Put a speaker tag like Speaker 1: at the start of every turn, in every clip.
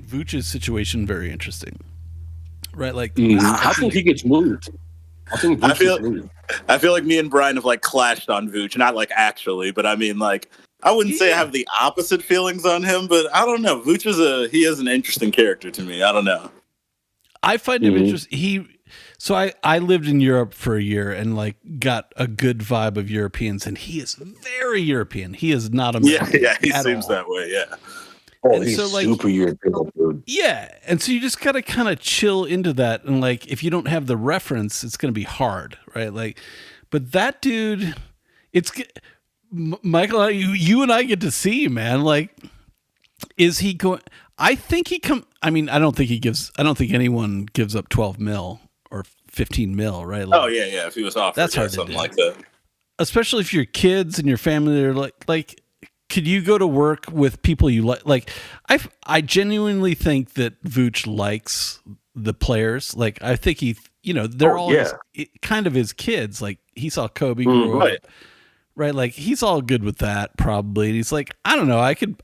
Speaker 1: find Vooch's situation very interesting, right? Like,
Speaker 2: I think he gets moved. I think Vooch gets moved.
Speaker 3: I feel like me and Brine have like clashed on Vooch, not like actually, but I mean like I wouldn't say I have the opposite feelings on him, but I don't know. Vooch is an interesting character to me. I don't know.
Speaker 1: I find him interesting. So I lived in Europe for a year and like got a good vibe of Europeans, and he is very European. He is not American.
Speaker 3: Yeah, he seems that way. Yeah.
Speaker 2: Oh, and he's so, like, super European, dude.
Speaker 1: Yeah, and so you just gotta kind of chill into that, and like if you don't have the reference, it's gonna be hard, right? Like, but that dude, it's Michael. You and I get to see, man. Like, is he going? I think he come. I mean, I don't think anyone gives up 12 mil or 15 mil, right? Like,
Speaker 3: oh yeah. If he was offered,
Speaker 1: that's hard
Speaker 3: something like that.
Speaker 1: Especially if your kids and your family are like. Could you go to work with people you like? Like, I genuinely think that Vooch likes the players. Like, I think they're all kind of his kids. Like, he saw Kobe grow up, right? Like, he's all good with that probably. And he's like, I don't know, I could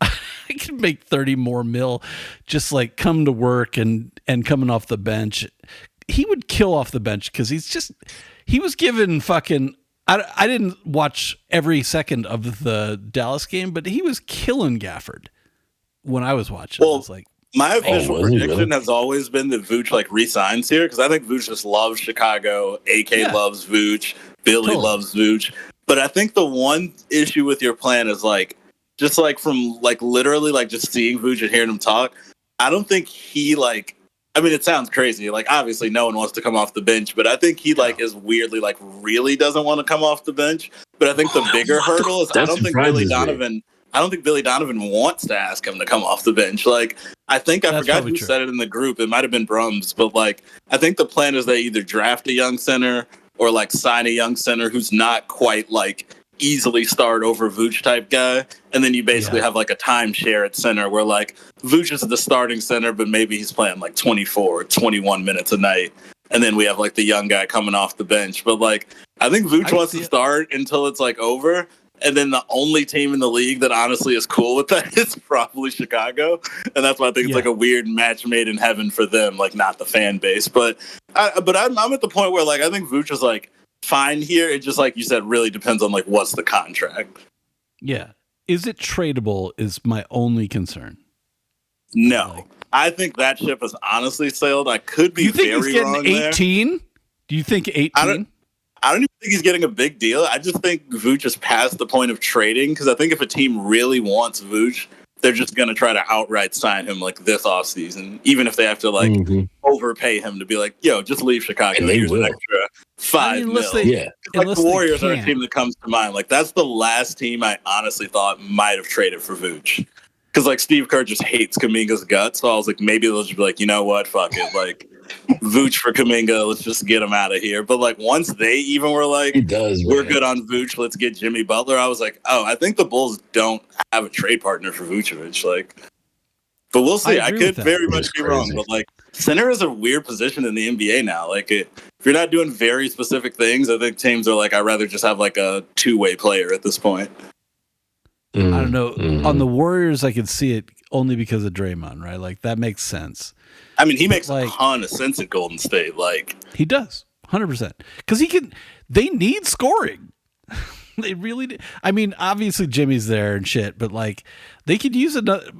Speaker 1: make 30 more mil, just like come to work and coming off the bench. He would kill off the bench because he was given fucking. I didn't watch every second of the Dallas game, but he was killing Gafford when I was watching.
Speaker 3: Well,
Speaker 1: I was like,
Speaker 3: my official prediction has always been that Vooch like resigns here because I think Vooch just loves Chicago. AK loves Vooch. Billy loves Vooch. But I think the one issue with your plan is like just like from like literally like just seeing Vooch and hearing him talk. I don't think he like. I mean, it sounds crazy. Like, obviously, no one wants to come off the bench, but I think he like is weirdly like really doesn't want to come off the bench. But I think the bigger hurdle is I don't think Billy Donovan wants to ask him to come off the bench. Like, I think I forgot who said it in the group. It might have been Brums, but like I think the plan is they either draft a young center or like sign a young center who's not quite like easily start over Vooch type guy, and then you basically have like a timeshare at center where like Vooch is the starting center, but maybe he's playing like 24 or 21 minutes a night, and then we have like the young guy coming off the bench. But like I think Vooch wants to start until it's like over, and then the only team in the league that honestly is cool with that is probably Chicago, and that's why I think it's like a weird match made in heaven for them, like not the fan base. But I'm at the point where like I think Vooch is like fine here. It just, like you said, really depends on like what's the contract.
Speaker 1: Yeah. Is it tradable is my only concern.
Speaker 3: No. I think that ship has honestly sailed. I could be very wrong. You think he's
Speaker 1: getting 18? Do you think 18?
Speaker 3: I don't even think he's getting a big deal. I just think Vooch is past the point of trading because I think if a team really wants Vooch, they're just going to try to outright sign him like this offseason, even if they have to like overpay him to be like, yo, just leave Chicago.
Speaker 2: And here's
Speaker 3: an extra $5 million. Like the Warriors are a team that comes to mind. Like that's the last team I honestly thought might have traded for Vooch. Because like Steve Kerr just hates Kuminga's guts. So I was like, maybe they'll just be like, you know what? Fuck it. Like Vooch for Kuminga. Let's just get him out of here. But like once they even were like, we're good on Vooch. Let's get Jimmy Butler. I was like, oh, I think the Bulls don't have a trade partner for Vucevic. Like, but we'll see. I could very much be wrong. But like center is a weird position in the NBA now. Like if you're not doing very specific things, I think teams are like, I'd rather just have like a two-way player at this point.
Speaker 1: I don't know. On the Warriors, I could see it only because of Draymond, right? Like that makes sense.
Speaker 3: I mean, he makes like, a ton of sense at Golden State. Like
Speaker 1: he does, 100%. Because they need scoring. They really do. I mean, obviously Jimmy's there and shit, but like they could use another.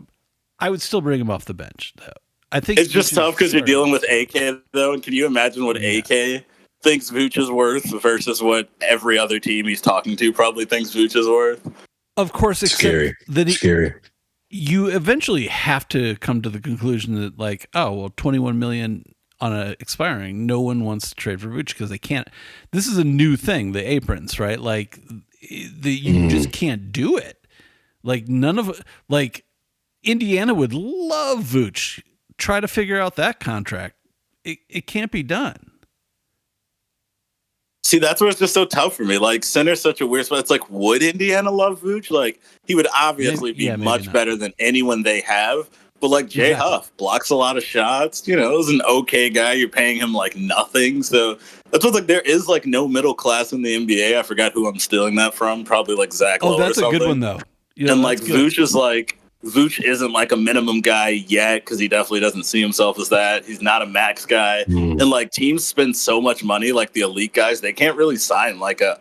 Speaker 1: I would still bring him off the bench, though. I think
Speaker 3: it's just tough because you're dealing with AK, though. And can you imagine what AK thinks Vooch is worth versus what every other team he's talking to probably thinks Vooch is worth?
Speaker 1: Of course, it's
Speaker 2: scary.
Speaker 1: Scary. You eventually have to come to the conclusion that, like, oh, well, 21 million on a expiring, no one wants to trade for Vooch because they can't. This is a new thing, the aprons, right? Like, you just can't do it. Like, Indiana would love Vooch. Try to figure out that contract. It can't be done.
Speaker 3: See, that's where it's just so tough for me. Like, center's such a weird spot. It's like, would Indiana love Vooch? Like, he would obviously be much better than anyone they have. But, like, Jay Huff blocks a lot of shots. You know, is an okay guy. You're paying him, like, nothing. So that's what's like, there is, like, no middle class in the NBA. I forgot who I'm stealing that from. Probably, like, Zach Lowe or something.
Speaker 1: Oh, that's a good one, though.
Speaker 3: Yeah, and, like, Vooch is, like, Vooch isn't like a minimum guy yet because he definitely doesn't see himself as that. He's not a max guy. And like teams spend so much money, like the elite guys, they can't really sign like a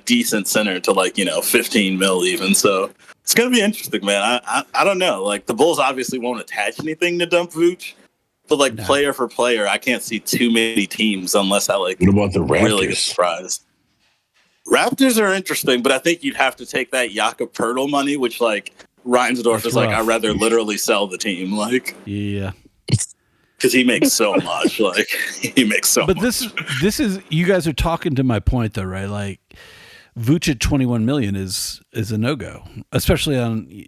Speaker 3: decent center to like, 15 mil even. So it's going to be interesting, man. I don't know. Like the Bulls obviously won't attach anything to dump Vooch, but like player for player, I can't see too many teams unless I like
Speaker 2: what about the Raptors?
Speaker 3: Really get surprised. Raptors are interesting, but I think you'd have to take that Jakob Poeltl money, which like Reinsdorf is like, I'd rather literally sell the team. Like,
Speaker 1: yeah.
Speaker 3: Because he makes so much. Like, he makes so much.
Speaker 1: But this is, you guys are talking to my point though, right? Like, Vooch at 21 million is a no-go, especially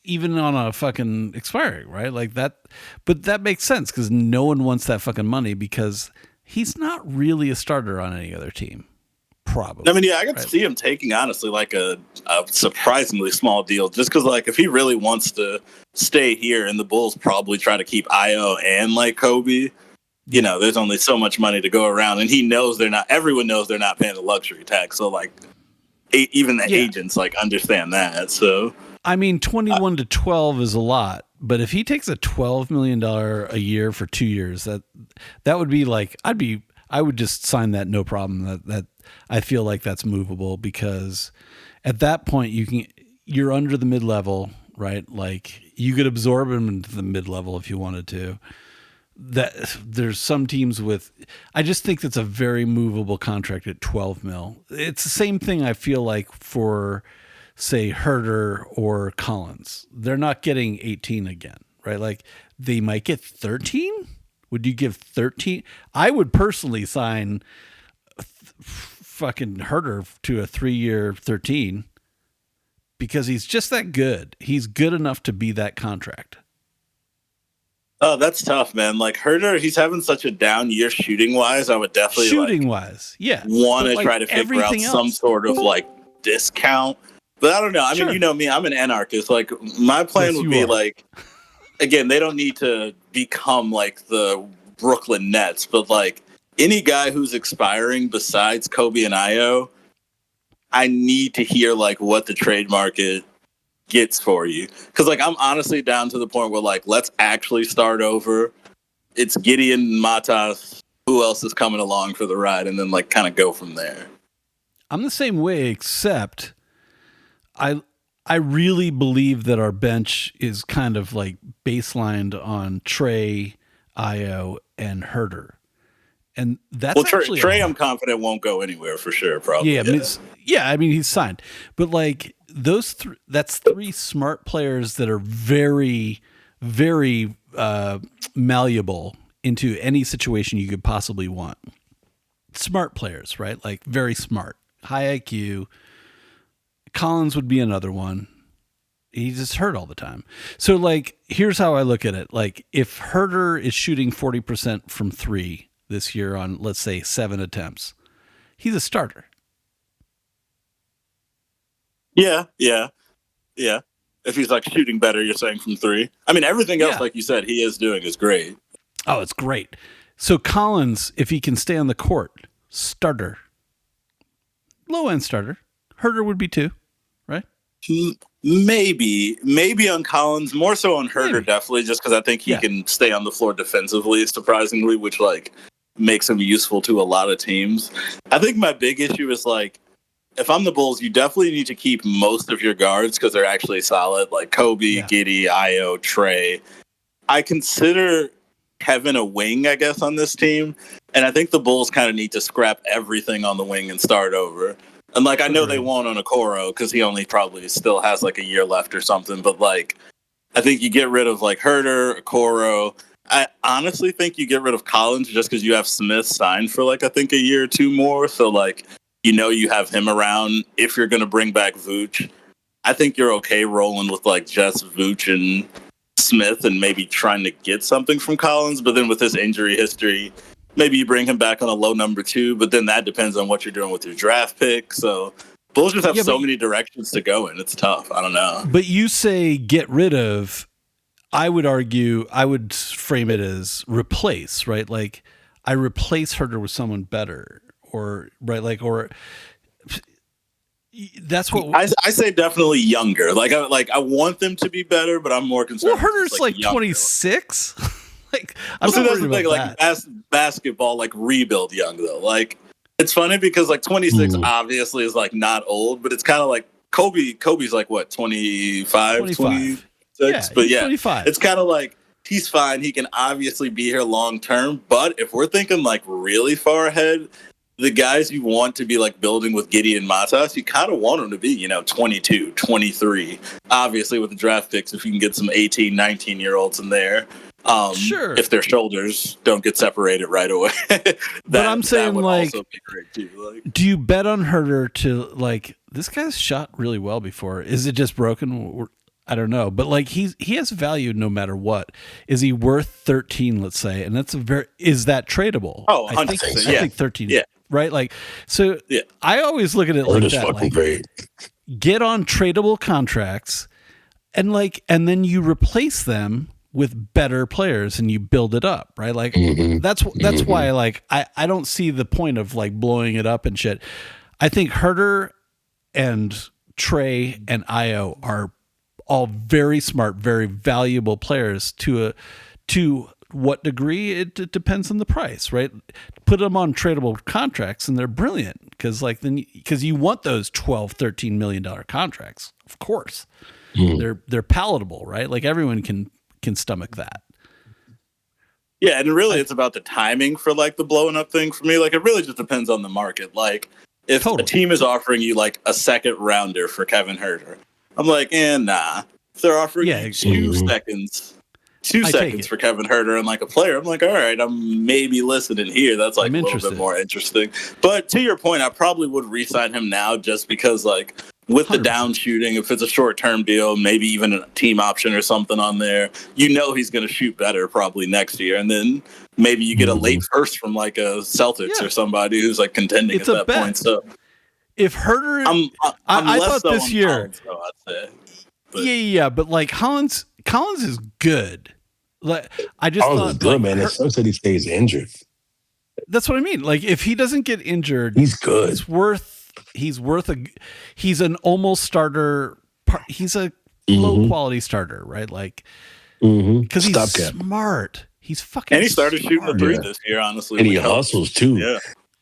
Speaker 1: even on a fucking expiring, right? Like that, but that makes sense because no one wants that fucking money because he's not really a starter on any other team. Probably.
Speaker 3: I mean, yeah, I could see him taking, honestly, like a surprisingly small deal just because, like, if he really wants to stay here and the Bulls probably try to keep Io and, like, Kobe, there's only so much money to go around. And he knows everyone knows they're not paying the luxury tax. So, like, even the agents, like, understand that. So,
Speaker 1: I mean, 21 to 12 is a lot. But if he takes a $12 million a year for 2 years, that would be like, I would just sign that no problem. That I feel like that's movable because at that point you're under the mid-level, right? Like you could absorb him into the mid-level if you wanted to. That there's some teams I just think that's a very movable contract at 12 mil. It's the same thing I feel like for say Huerter or Collins. They're not getting 18 again, right? Like they might get 13. Would you give 13? I would personally sign fucking Huerter to a 3-year 13 because he's just that good. He's good enough to be that contract.
Speaker 3: Oh, that's tough, man. Like Huerter, he's having such a down year shooting wise. I would definitely want to try to figure out some sort of like discount. But I don't know. I mean, you know me, I'm an anarchist. Like my plan would be like, again, they don't need to become like the Brooklyn Nets, but like any guy who's expiring besides Kobe and Io, I need to hear like what the trade market gets for you. Because like I'm honestly down to the point where like let's actually start over. It's Gideon, Matas, who else is coming along for the ride, and then like kind of go from there.
Speaker 1: I'm the same way, except I really believe that our bench is kind of like baselined on Trey, Io, and Huerter. And that's actually
Speaker 3: Trey, I'm confident won't go anywhere for sure. Probably.
Speaker 1: Yeah. I mean, he's signed, but like that's 3 smart players that are very, very malleable into any situation you could possibly want. Smart players, right? Like very smart, high IQ. Collins would be another one. He's just hurt all the time. So like, here's how I look at it. Like if Huerter is shooting 40% from 3 this year on, let's say 7 attempts, he's a starter. Yeah.
Speaker 3: If he's like shooting better, you're saying from 3. I mean, everything else, like you said, he is doing is great.
Speaker 1: Oh, it's great. So Collins, if he can stay on the court, starter. Low end starter. Huerter would be 2, right?
Speaker 3: Maybe on Collins, more so on Huerter, definitely, just because I think he can stay on the floor defensively, surprisingly, which like makes him useful to a lot of teams. I think my big issue is like, if I'm the Bulls, you definitely need to keep most of your guards because they're actually solid, like Kobe, Giddey, Io, Trey. I consider Kevin a wing, I guess, on this team, and I think the Bulls kind of need to scrap everything on the wing and start over. And, like, I know they won't on Okoro because he only probably still has, like, a year left or something. But, like, I think you get rid of, like, Huerter, Okoro. I honestly think you get rid of Collins just because you have Smith signed for, like, I think a year or 2 more. So, like, you have him around if you're going to bring back Vooch. I think you're okay rolling with, like, just Vooch and Smith and maybe trying to get something from Collins. But then with his injury history, maybe you bring him back on a low number 2, but then that depends on what you're doing with your draft pick. So Bulls just have so many directions to go in. It's tough. I don't know.
Speaker 1: But you say get rid of, I would argue, I would frame it as replace, right? Like I replace Huerter with someone better or right. Like, or That's what
Speaker 3: I say. Definitely younger. I want them to be better, but I'm more concerned.
Speaker 1: Well, Huerter's like 26. Like, I'm
Speaker 3: not
Speaker 1: worried about that.
Speaker 3: Basketball, like rebuild young though. Like, it's funny because like 26 obviously is like not old, but it's kind of like Kobe's like what 25. 26,
Speaker 1: yeah,
Speaker 3: but
Speaker 1: 25.
Speaker 3: It's kind of like he's fine. He can obviously be here long term, but if we're thinking like really far ahead, the guys you want to be like building with Giddey and Matas, you kind of want them to be, 22, 23. Obviously with the draft picks, if you can get some 18, 19-year-olds in there.
Speaker 1: Sure.
Speaker 3: If their shoulders don't get separated right away.
Speaker 1: But I'm saying, like,
Speaker 3: also be great too. Like,
Speaker 1: do you bet on Huerter to, like, this guy's shot really well before? Is it just broken? I don't know. But, like, he has value no matter what. Is he worth 13, let's say? And that's is that tradable?
Speaker 3: Oh,
Speaker 1: I think 13. Yeah. Right? Like, so I always look at it like that. Like,
Speaker 2: great.
Speaker 1: Get on tradable contracts and then you replace them with better players and you build it up, right? Like that's why like I don't see the point of like blowing it up and shit. I think Huerter and Trey and Io are all very smart, very valuable players to what degree it depends on the price, right? Put them on tradable contracts and they're brilliant because you want those $12-13 million contracts, of course. They're palatable, right? Like everyone can stomach that.
Speaker 3: Yeah, and really it's about the timing for like the blowing up thing for me. Like it really just depends on the market. Like if a team is offering you like a second rounder for Kevin Huerter, I'm like, nah. If they're offering you 2 seconds for Kevin Huerter and like a player, I'm like, all right, I'm maybe listening here. That's like a little bit more interesting. But to your point, I probably would re-sign him now just because like with 100%. The down shooting, if it's a short-term deal, maybe even a team option or something on there, he's going to shoot better probably next year. And then maybe you get a late first from like a Celtics or somebody who's like contending at that point. So
Speaker 1: if Huerter, I thought this year,
Speaker 3: Collins, though, I'd say. But,
Speaker 1: but like Collins is good. Like I just
Speaker 2: Collins
Speaker 1: thought
Speaker 2: is good, man. It sucks that he stays injured.
Speaker 1: That's what I mean. Like if he doesn't get injured,
Speaker 2: he's good.
Speaker 1: He's an almost starter. He's a low quality starter, right? Like because he's smart. He's fucking.
Speaker 3: And he started shooting the three this year, honestly.
Speaker 2: And he hustles too.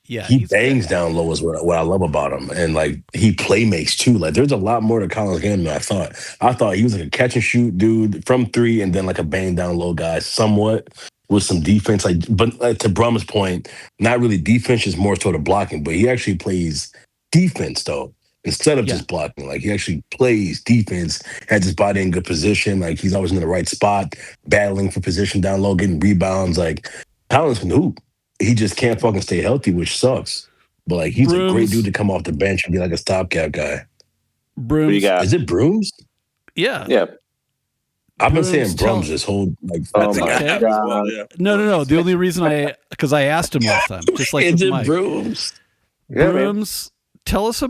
Speaker 1: Yeah,
Speaker 2: he bangs down low is what I love about him, and like he play makes too. Like there's a lot more to Collins' game than I thought. I thought he was like a catch and shoot dude from 3, and then like a bang down low guy, somewhat with some defense. But to Brum's point, not really defense, is more sort of blocking. But he actually plays defense though, instead of just blocking. Like he actually plays defense, has his body in good position. Like he's always in the right spot, battling for position down low, getting rebounds. Like Collins can hoop. He just can't fucking stay healthy, which sucks. But like he's a great dude to come off the bench and be like a stopgap guy.
Speaker 1: Brooms.
Speaker 2: Is it Brooms?
Speaker 1: Yeah.
Speaker 4: Yeah.
Speaker 2: I've been saying Brooms this whole like.
Speaker 4: Oh my God.
Speaker 1: No. The only reason because I asked him last time, just like
Speaker 2: is it
Speaker 1: Mike.
Speaker 2: Brooms?
Speaker 1: Brooms, tell us your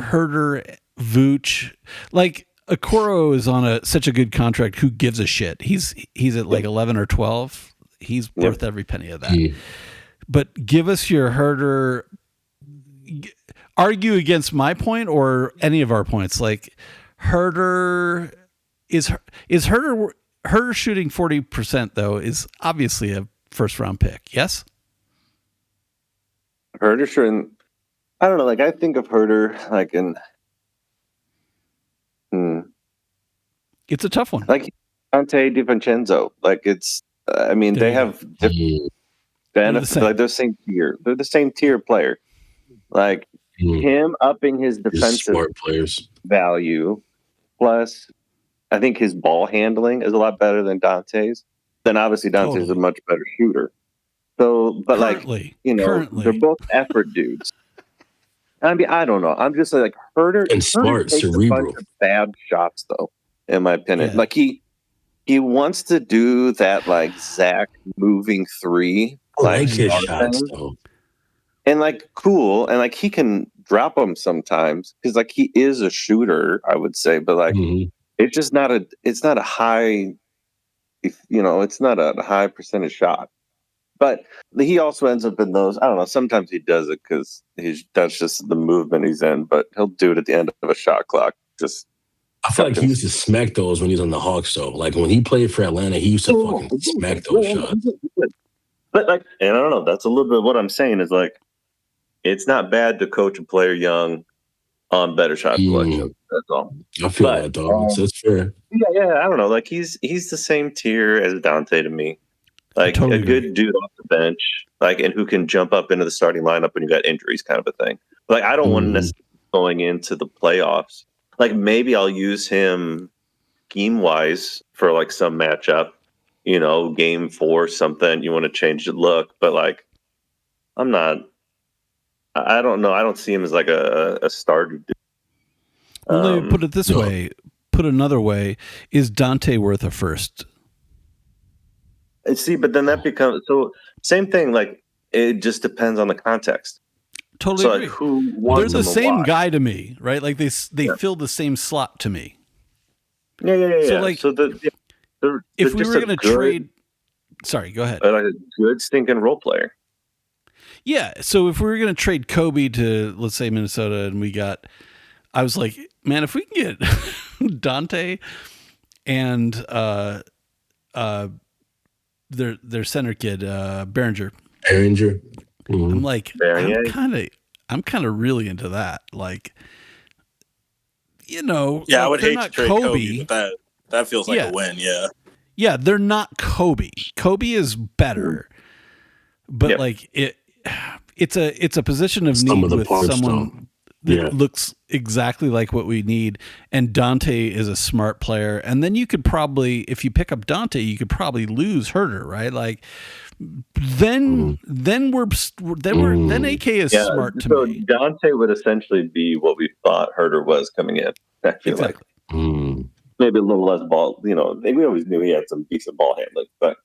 Speaker 1: Huerter, Vooch. Like Okoro is on such a good contract. Who gives a shit? He's at like 11 or 12. He's worth every penny of that. Yeah. But give us your Huerter. Argue against my point or any of our points. Like Huerter is Huerter shooting 40% though is obviously a first round pick. Yes.
Speaker 4: Huerter shooting. I don't know. Like I think of Huerter like in.
Speaker 1: It's a tough one.
Speaker 4: Like Dante DiVincenzo. Like it's. I mean, they have different benefits. Like they're the same tier. They're the same tier player. Like him upping his defensive value, plus I think his ball handling is a lot better than Dante's. Then obviously Dante's a much better shooter. So, but they're both effort dudes. I mean, I don't know. I'm just like Huerter
Speaker 2: and smart,
Speaker 4: takes
Speaker 2: cerebral.
Speaker 4: A bunch of bad shots though, in my opinion. Yeah. Like he wants to do that like Zach moving 3,
Speaker 2: like his shots though.
Speaker 4: And like cool, and like he can drop them sometimes because like he is a shooter, I would say, but like it's just not a high, it's not a high percentage shot. But he also ends up in those. I don't know. Sometimes he does it because that's just the movement he's in. But he'll do it at the end of a shot clock.
Speaker 2: I feel like he used to smack those when he was on the Hawks, though. Like when he played for Atlanta, he used to fucking smack those shots.
Speaker 4: But like, and I don't know. That's a little bit of what I'm saying is like, it's not bad to coach a player young on better shot selection. That's all.
Speaker 2: I feel that though. That's fair.
Speaker 4: Yeah. I don't know. Like he's the same tier as Dante to me. Like totally a good dude off the bench, like and who can jump up into the starting lineup when you got injuries, kind of a thing. Like I don't want to necessarily going into the playoffs. Like maybe I'll use him scheme wise for like some matchup, game 4 something. You want to change the look, but like I'm not. I don't know. I don't see him as like a starter.
Speaker 1: Let me put it this way. Put another way: is Dante worth a first?
Speaker 4: See, but then that becomes same thing. Like it just depends on the context.
Speaker 1: Totally agree.
Speaker 4: Like, who wants
Speaker 1: They're the same guy to me, right? Like they fill the same slot to me.
Speaker 4: Yeah.
Speaker 1: So like,
Speaker 4: they're
Speaker 1: if we were going to trade, sorry, go ahead.
Speaker 4: Like a good stinking role player.
Speaker 1: Yeah. So if we were going to trade Kobe to, let's say, Minnesota, and I was like, man, if we can get Dante and their center kid, Behringer.
Speaker 2: Mm-hmm.
Speaker 1: I'm like, I'm kind of really into that. Like,
Speaker 3: I would hate to trade Kobe, but that feels like a win. Yeah.
Speaker 1: Yeah. They're not Kobe. Kobe is better, but like it's a position of need with someone that looks exactly like what we need. And Dante is a smart player. And then you could probably, if you pick up Dante, you could probably lose Huerter, right? Like then AK is smart to me.
Speaker 4: So Dante would essentially be what we thought Huerter was coming in. I feel
Speaker 1: exactly.
Speaker 4: Like. Maybe a little less ball. We always knew he had some decent ball handling, but.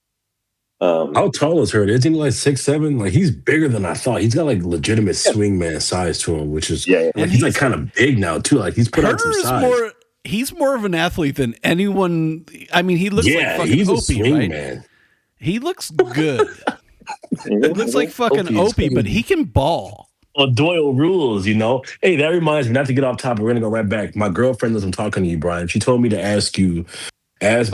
Speaker 2: How tall is Huerter? Isn't he like 6'7"? Like he's bigger than I thought. He's got like legitimate swingman size to him, which is like he's like kind of big now too. Like he's put on some size.
Speaker 1: He's more of an athlete than anyone. I mean, he looks like fucking Opie, right? Man. He looks good. It looks like fucking Opie, but he can ball.
Speaker 2: Well, Doyle rules, Hey, that reminds me, not to get off topic, we're gonna go right back. My girlfriend was talking to you, Brian. She told me to ask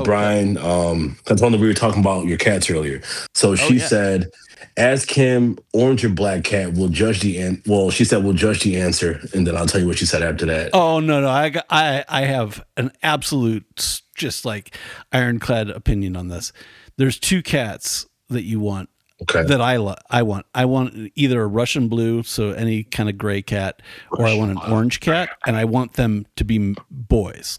Speaker 2: Brian, because we were talking about your cats earlier. So she said, ask him, orange or black cat, we'll judge she said we'll judge the answer, and then I'll tell you what she said after that.
Speaker 1: Oh no, I have an absolute just like ironclad opinion on this. There's 2 cats that you want.
Speaker 2: Okay.
Speaker 1: That I want. I want either a Russian blue, so any kind of gray cat, or I want an orange cat, and I want them to be boys.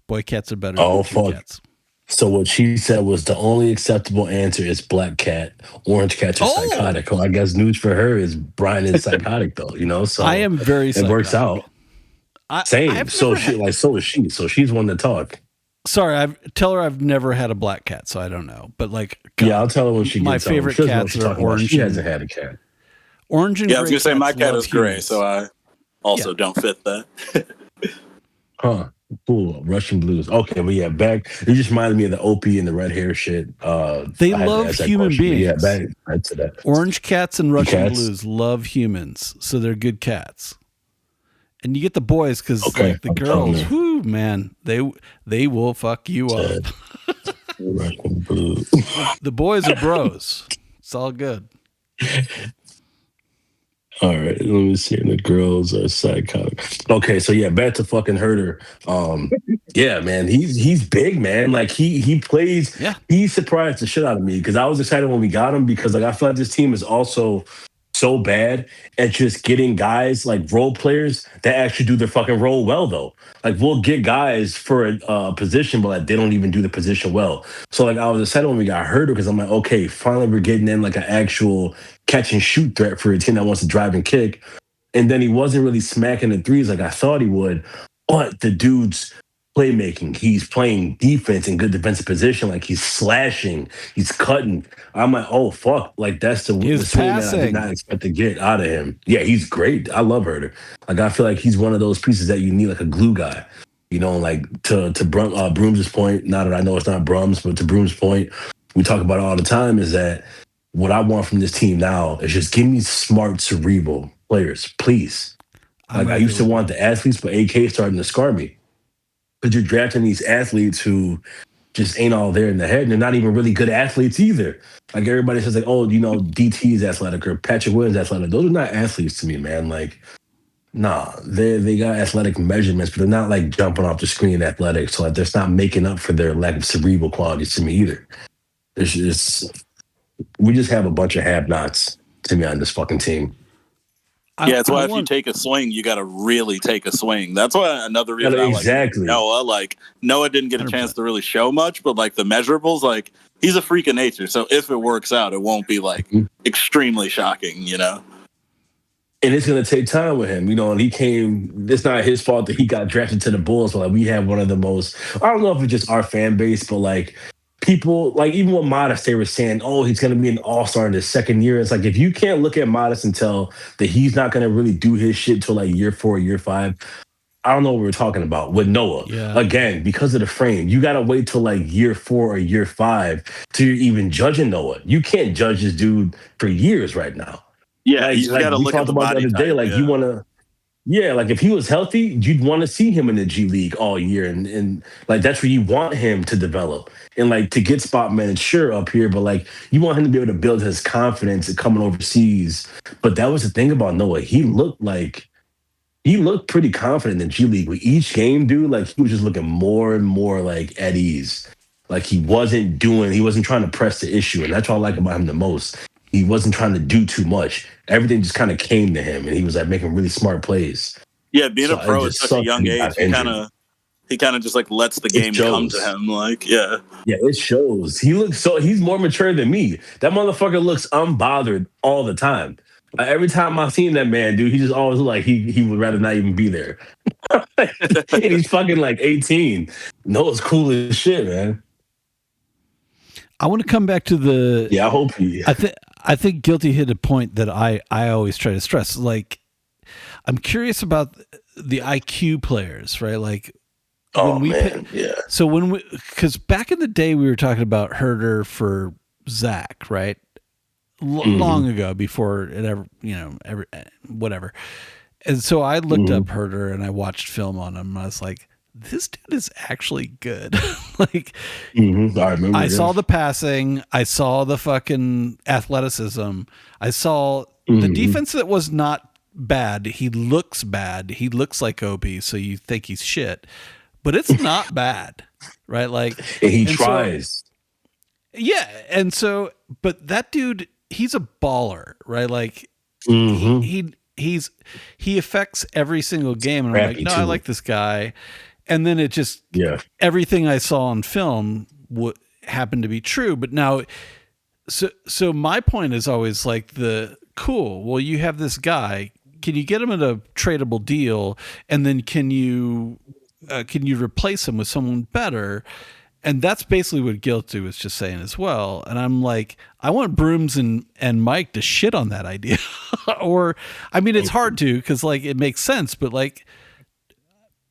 Speaker 1: Boy cats are better than cats.
Speaker 2: So what she said was the only acceptable answer is black cat. Orange cats are psychotic. Well, I guess news for her is Brine is psychotic though, So
Speaker 1: I am very psychotic.
Speaker 2: It works out. Same. So is she. So she's one to talk.
Speaker 1: Sorry, tell her I've never had a black cat, so I don't know. But like,
Speaker 2: I'll tell her when she gets
Speaker 1: my favorite cats are orange.
Speaker 2: She hasn't had a cat.
Speaker 1: Orange and
Speaker 3: I was gonna say my cat is gray, so I also don't fit that.
Speaker 2: Huh. Cool. Russian blues. Okay, but back. It just reminded me of the Opie and the red hair shit.
Speaker 1: They love human beings.
Speaker 2: Back to that.
Speaker 1: Orange cats and Russian blues love humans, so they're good cats. And you get the boys because like the girls, whoo, man, they will fuck you up. The boys are bros. It's all good.
Speaker 2: All right, let me see. The girls are psychotic. Okay, so back to fucking Huerter. Man, he's big, man. Like he plays. Yeah. He surprised the shit out of me because I was excited when we got him because like I feel like this team is also so bad at just getting guys like role players that actually do their fucking role well though. Like we'll get guys for a position, but like they don't even do the position well. So like I was excited when we got Huerter because I'm like, okay, finally we're getting in like an actual catch and shoot threat for a team that wants to drive and kick. And then he wasn't really smacking the threes like I thought he would, but the dude's playmaking. He's playing defense in good defensive position. Like he's slashing, he's cutting. I'm like, oh fuck! Like that's the swing that I did not expect to get out of him. Yeah, he's great. I love Huerter. Like I feel like he's one of those pieces that you need like a glue guy. Like to Broom's point. Not that I know it's not Brum's, but to Broom's point, we talk about it all the time. Is that what I want from this team now is just give me smart, cerebral players, please. Like I used to want the athletes, but AK starting to scar me. Because you're drafting these athletes who just ain't all there in the head, and they're not even really good athletes either. Like everybody says, like, oh, DT is athletic or Patrick Williams is athletic. Those are not athletes to me, man. Like, nah, they got athletic measurements, but they're not like jumping off the screen athletic. So like, that's not making up for their lack of cerebral qualities to me either. We just have a bunch of have-nots to me on this fucking team.
Speaker 3: Yeah, that's why if you take a swing, you got to really take a swing. That's why another reason I like Noah. Like Noah didn't get a chance to really show much, but like the measurables, like he's a freak of nature. So if it works out, it won't be like extremely shocking, And
Speaker 2: it's going to take time with him, and he came. It's not his fault that he got drafted to the Bulls, but like we have one of the most. I don't know if it's just our fan base, but like people, like even with Modest, they were saying, "Oh, he's going to be an all-star in his second year." It's like if you can't look at Modest and tell that he's not going to really do his shit till like year 4, year 5, I don't know what we're talking about with Noah. Yeah. Again, because of the frame, you got to wait till like year 4 or year 5 to even judging Noah. You can't judge this dude for years right now.
Speaker 3: Yeah, you got to look at the body type.
Speaker 2: Day, like you want to. Yeah, like if he was healthy, you'd want to see him in the G League all year, and like that's where you want him to develop and like to get spot minutes, sure, up here, but like you want him to be able to build his confidence coming overseas. But that was the thing about Noah; he looked pretty confident in the G League with each game, dude. Like he was just looking more and more like at ease. Like he wasn't trying to press the issue, and that's what I like about him the most. He wasn't trying to do too much. Everything just kind of came to him, and he was like making really smart plays.
Speaker 3: Yeah, being a pro at such a young age, he kind of just like lets the game come to him. Like, yeah,
Speaker 2: it shows. He's more mature than me. That motherfucker looks unbothered all the time. Like, every time I've seen that man, dude, he just always look like he would rather not even be there. And he's fucking like 18. Noah's cool as shit, man.
Speaker 1: I want to come back to the.
Speaker 2: Yeah, I hope he.
Speaker 1: I think Gilty hit a point that I always try to stress. Like, I'm curious about the IQ players, right? Like, So because back in the day we were talking about Huerter for Zach, right? Long ago, before it ever, whatever. And so I looked up Huerter and I watched film on him. And I was like, this dude is actually good. Like, I saw the passing. I saw the fucking athleticism. I saw the defense that was not bad. He looks bad. He looks like Obi, so you think he's shit. But it's not bad, right? Like,
Speaker 2: and he tries.
Speaker 1: But that dude, he's a baller, right? Like, he affects every single game. And I'm like, I like this guy. And then it just, everything I saw on film happened to be true. But now, so my point is always like well, you have this guy. Can you get him at a tradable deal? And then can you replace him with someone better? And that's basically what Gilty was just saying as well. And I'm like, I want Brooms and Mike to shit on that idea. Or, I mean, it's hard to, because like it makes sense, but like,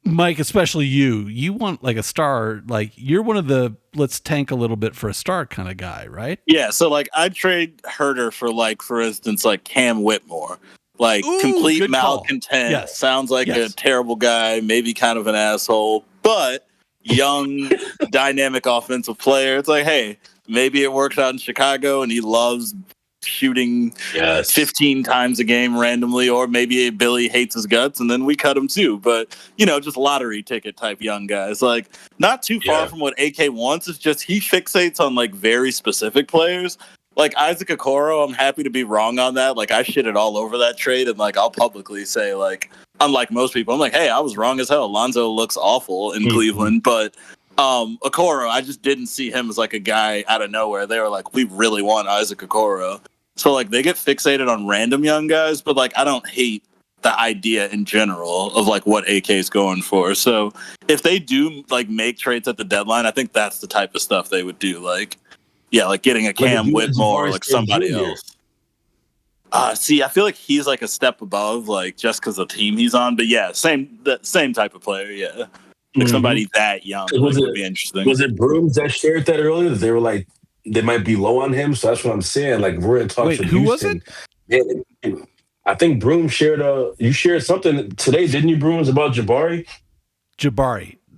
Speaker 1: Mike, especially you want like a star, like you're one of the let's tank a little bit for a star kind of guy, right?
Speaker 3: Yeah, so like I'd trade Huerter for like, for instance, like Cam Whitmore. Like complete malcontent, sounds like a terrible guy, maybe kind of an asshole, but young, dynamic offensive player. It's like, hey, maybe it works out in Chicago and he loves shooting 15 times a game randomly, or maybe Billy hates his guts and then we cut him too. But just lottery ticket type young guys, like not too far from what AK wants. It's just he fixates on like very specific players. Like Isaac Okoro, I'm happy to be wrong on that. Like I shitted all over that trade, and like I'll publicly say, like, unlike most people, I'm like, hey, I was wrong as hell. Lonzo looks awful in Cleveland, but Okoro, I just didn't see him as like a guy out of nowhere. They were like, we really want Isaac Okoro. So like they get fixated on random young guys, but like I don't hate the idea in general of like what AK is going for. So if they do like make trades at the deadline, I think that's the type of stuff they would do. Like, like getting a Cam Whitmore, like somebody else. See, I feel like he's like a step above, like just because of the team he's on. But yeah, same type of player. Yeah, like somebody that young would be interesting.
Speaker 2: Was it Brooms that shared that earlier? That they were like they might be low on him. So that's what I'm saying. Like we're in talks with
Speaker 1: who
Speaker 2: Houston.
Speaker 1: was it?
Speaker 2: Yeah, I think Broom shared you shared something today, didn't you, Brooms, about Jabari?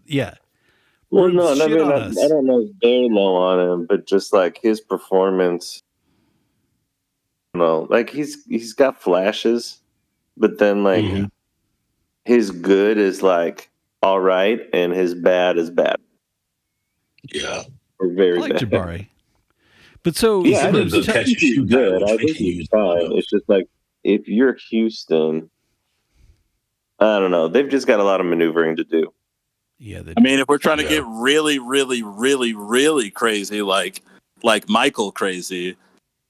Speaker 1: Yeah.
Speaker 4: Well, no, I mean, I don't know if they're low on him, but just like his performance, like he's got flashes, but then like his good is like all right, and his bad is bad.
Speaker 2: Yeah,
Speaker 4: or very
Speaker 1: I like
Speaker 4: bad.
Speaker 1: Jabari, but so
Speaker 4: yeah, I think he's good. I think he's fine. It's just like if you're Houston, I don't know. They've just got a lot of maneuvering to do.
Speaker 1: Yeah,
Speaker 3: I mean, if we're trying to get really, really, really, really crazy, like Michael crazy,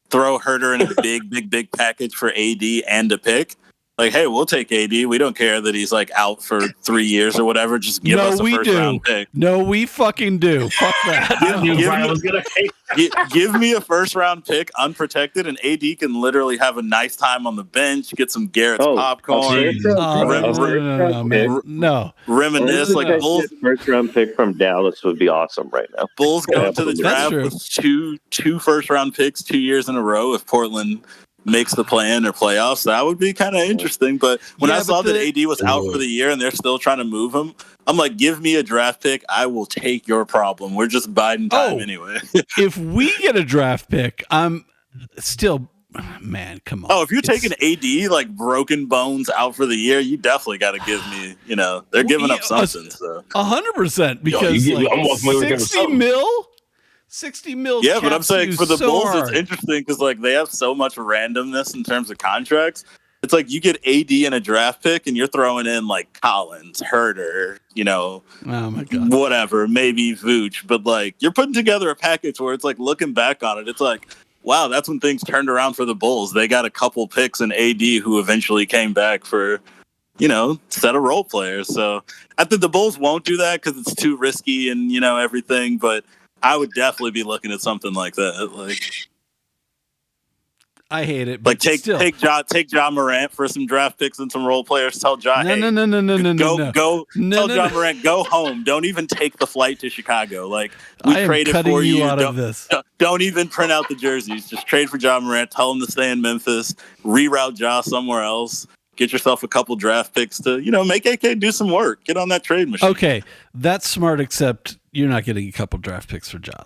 Speaker 3: throw Huerter in a big package for AD and a pick. Like, hey, we'll take AD. We don't care that he's like out for 3 years or whatever. Just give us a first round pick.
Speaker 1: No, we fucking do. Fuck that.
Speaker 3: Give me a first round pick unprotected, and AD can literally have a nice time on the bench, get some Garrett's popcorn, reminisce. Like Bulls
Speaker 4: first round pick from Dallas would be awesome right now.
Speaker 3: Bulls go to the draft with two first round picks 2 years in a row if Portland makes the play-in or playoffs. That would be kind of interesting. But when I saw that AD was out for the year and they're still trying to move him, I'm like, give me a draft pick. I will take your problem. We're just biding time anyway.
Speaker 1: If we get a draft pick, I'm still, man, come on.
Speaker 3: Oh, if you're taking AD like broken bones out for the year, you definitely got to give me, they're giving up something.
Speaker 1: 100% because like 60 mil? 60 mil.
Speaker 3: Yeah, but I'm saying for the Bulls, it's interesting because like they have so much randomness in terms of contracts. It's like you get AD in a draft pick and you're throwing in like Collins, Huerter,
Speaker 1: oh my God,
Speaker 3: whatever, maybe Vooch, but like you're putting together a package where it's like looking back on it, it's like, wow, that's when things turned around for the Bulls. They got a couple picks in AD who eventually came back for, set of role players. So I think the Bulls won't do that because it's too risky and everything, but I would definitely be looking at something like that. Like,
Speaker 1: I hate it. But
Speaker 3: like take Ja Morant for some draft picks and some role players. Tell Ja, go. Tell Ja Morant, go home. Don't even take the flight to Chicago. Like we traded for you.
Speaker 1: Out of this.
Speaker 3: Don't even print out the jerseys. Just trade for Ja Morant. Tell him to stay in Memphis. Reroute Ja somewhere else. Get yourself a couple draft picks to, make AK do some work. Get on that trade machine.
Speaker 1: Okay, that's smart, except you're not getting a couple draft picks for Ja.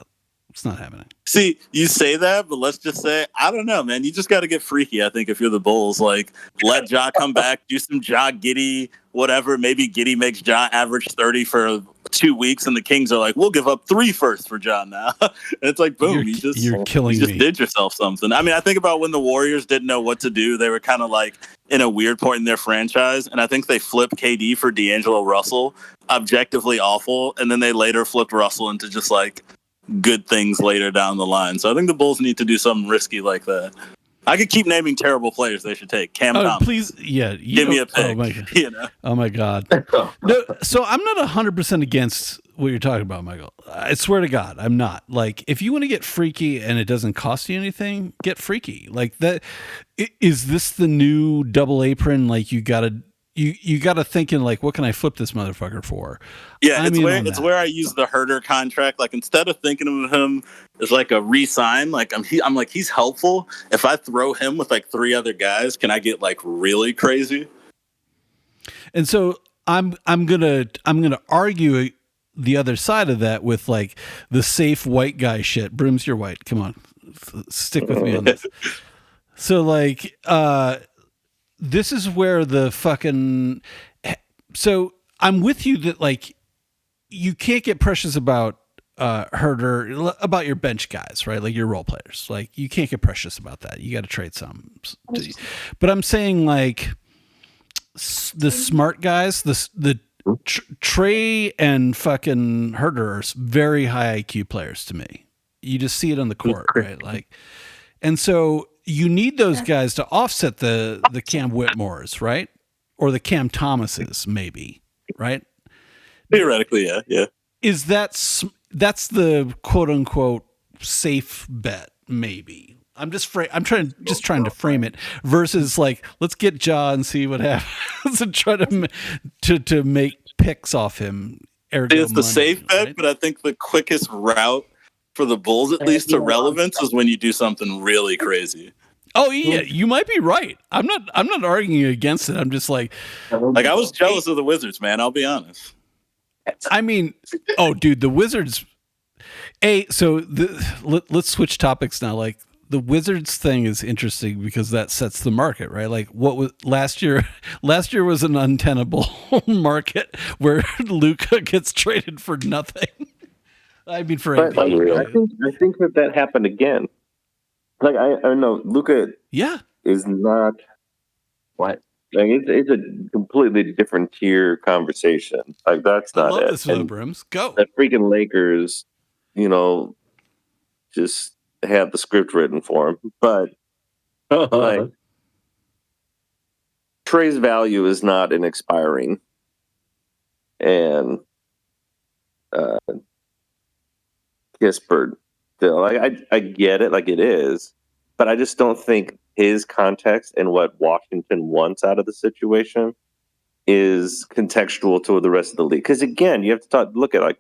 Speaker 1: It's not happening.
Speaker 3: See, you say that, but let's just say, I don't know, man. You just got to get freaky, I think, if you're the Bulls. Like, let Ja come back, do some Ja Giddey, whatever. Maybe Giddey makes Ja average 30 for 2 weeks, and the Kings are like, we'll give up 3 firsts for Ja now. And it's like, boom,
Speaker 1: you're killing me.
Speaker 3: You just did yourself something. I mean, I think about when the Warriors didn't know what to do. They were kind of like in a weird point in their franchise, and I think they flipped KD for D'Angelo Russell, objectively awful, and then they later flipped Russell into just like good things later down the line. So I think the Bulls need to do something risky like that. I could keep naming terrible players they should take. Cam Thomas.
Speaker 1: Please,
Speaker 3: give me a pick.
Speaker 1: Oh my God. No, so I'm not 100% against what you're talking about, Michael. I swear to God, I'm not. Like, if you want to get freaky and it doesn't cost you anything, get freaky. Like that. Is this the new double apron? Like you gotta think in like, what can I flip this motherfucker for?
Speaker 3: Yeah, it's where I use the Huerter contract. Like instead of thinking of him as like a re-sign, like I'm like he's helpful. If I throw him with like 3 other guys, can I get like really crazy?
Speaker 1: And so I'm gonna argue the other side of that with like the safe white guy shit. Brims, you're white. Come on, stick with me on this. So like, this is where the fucking. So I'm with you that like, you can't get precious about Huerter, about your bench guys, right? Like your role players. Like you can't get precious about that. You got to trade some. But I'm saying like the smart guys, the Trey and fucking Huerter are very high IQ players to me. You just see it on the court, right? Like, and so you need those guys to offset the Cam Whitmores, right? Or the Cam Thomases, maybe, right?
Speaker 3: Theoretically, yeah.
Speaker 1: Is that's the quote unquote safe bet, maybe. I'm trying to frame it versus like, let's get Ja and see what happens and try to make picks off him.
Speaker 3: It's the safe bet, right? But I think the quickest route for the Bulls, at least, to relevance is when you do something really crazy.
Speaker 1: Oh yeah, you might be right. I'm not arguing against it. I'm just like
Speaker 3: I was jealous of the Wizards, man. I'll be honest.
Speaker 1: I mean, oh dude, the Wizards. Let's switch topics now. Like the Wizards thing is interesting because that sets the market, right? Like what was last year? Last year was an untenable market where Luka gets traded for nothing. I mean, for
Speaker 4: but, I think that happened again. Like I know Luka.
Speaker 1: Yeah,
Speaker 4: is not what. Like it's a completely different tier conversation. Like that's not
Speaker 1: I love
Speaker 4: it.
Speaker 1: This Brims. Go.
Speaker 4: The freaking Lakers, just have the script written for him. But like Trey's value is not in expiring, and Kispert still. Like I get it, like it is, but I just don't think his context and what Washington wants out of the situation is contextual to the rest of the league. Because again, you have to look at like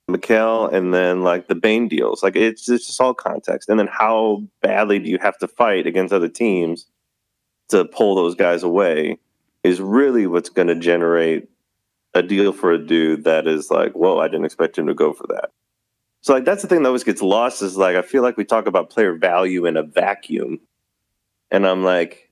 Speaker 4: Mikal and then like the Bane deals. Like it's just all context. And then how badly do you have to fight against other teams to pull those guys away is really what's going to generate a deal for a dude that is like, whoa, I didn't expect him to go for that. So like that's the thing that always gets lost is like I feel like we talk about player value in a vacuum. And I'm like,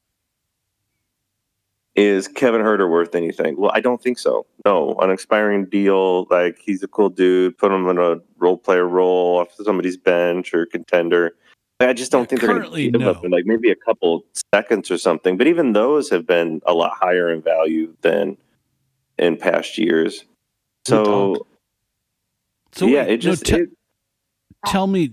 Speaker 4: is Kevin Huerter worth anything? Well, I don't think so. No, an expiring deal, like he's a cool dude, put him in a role player role off somebody's bench or contender. I just don't think they're going to give up in like maybe a couple seconds or something. But even those have been a lot higher in value than in past years. So yeah, it just...
Speaker 1: tell me,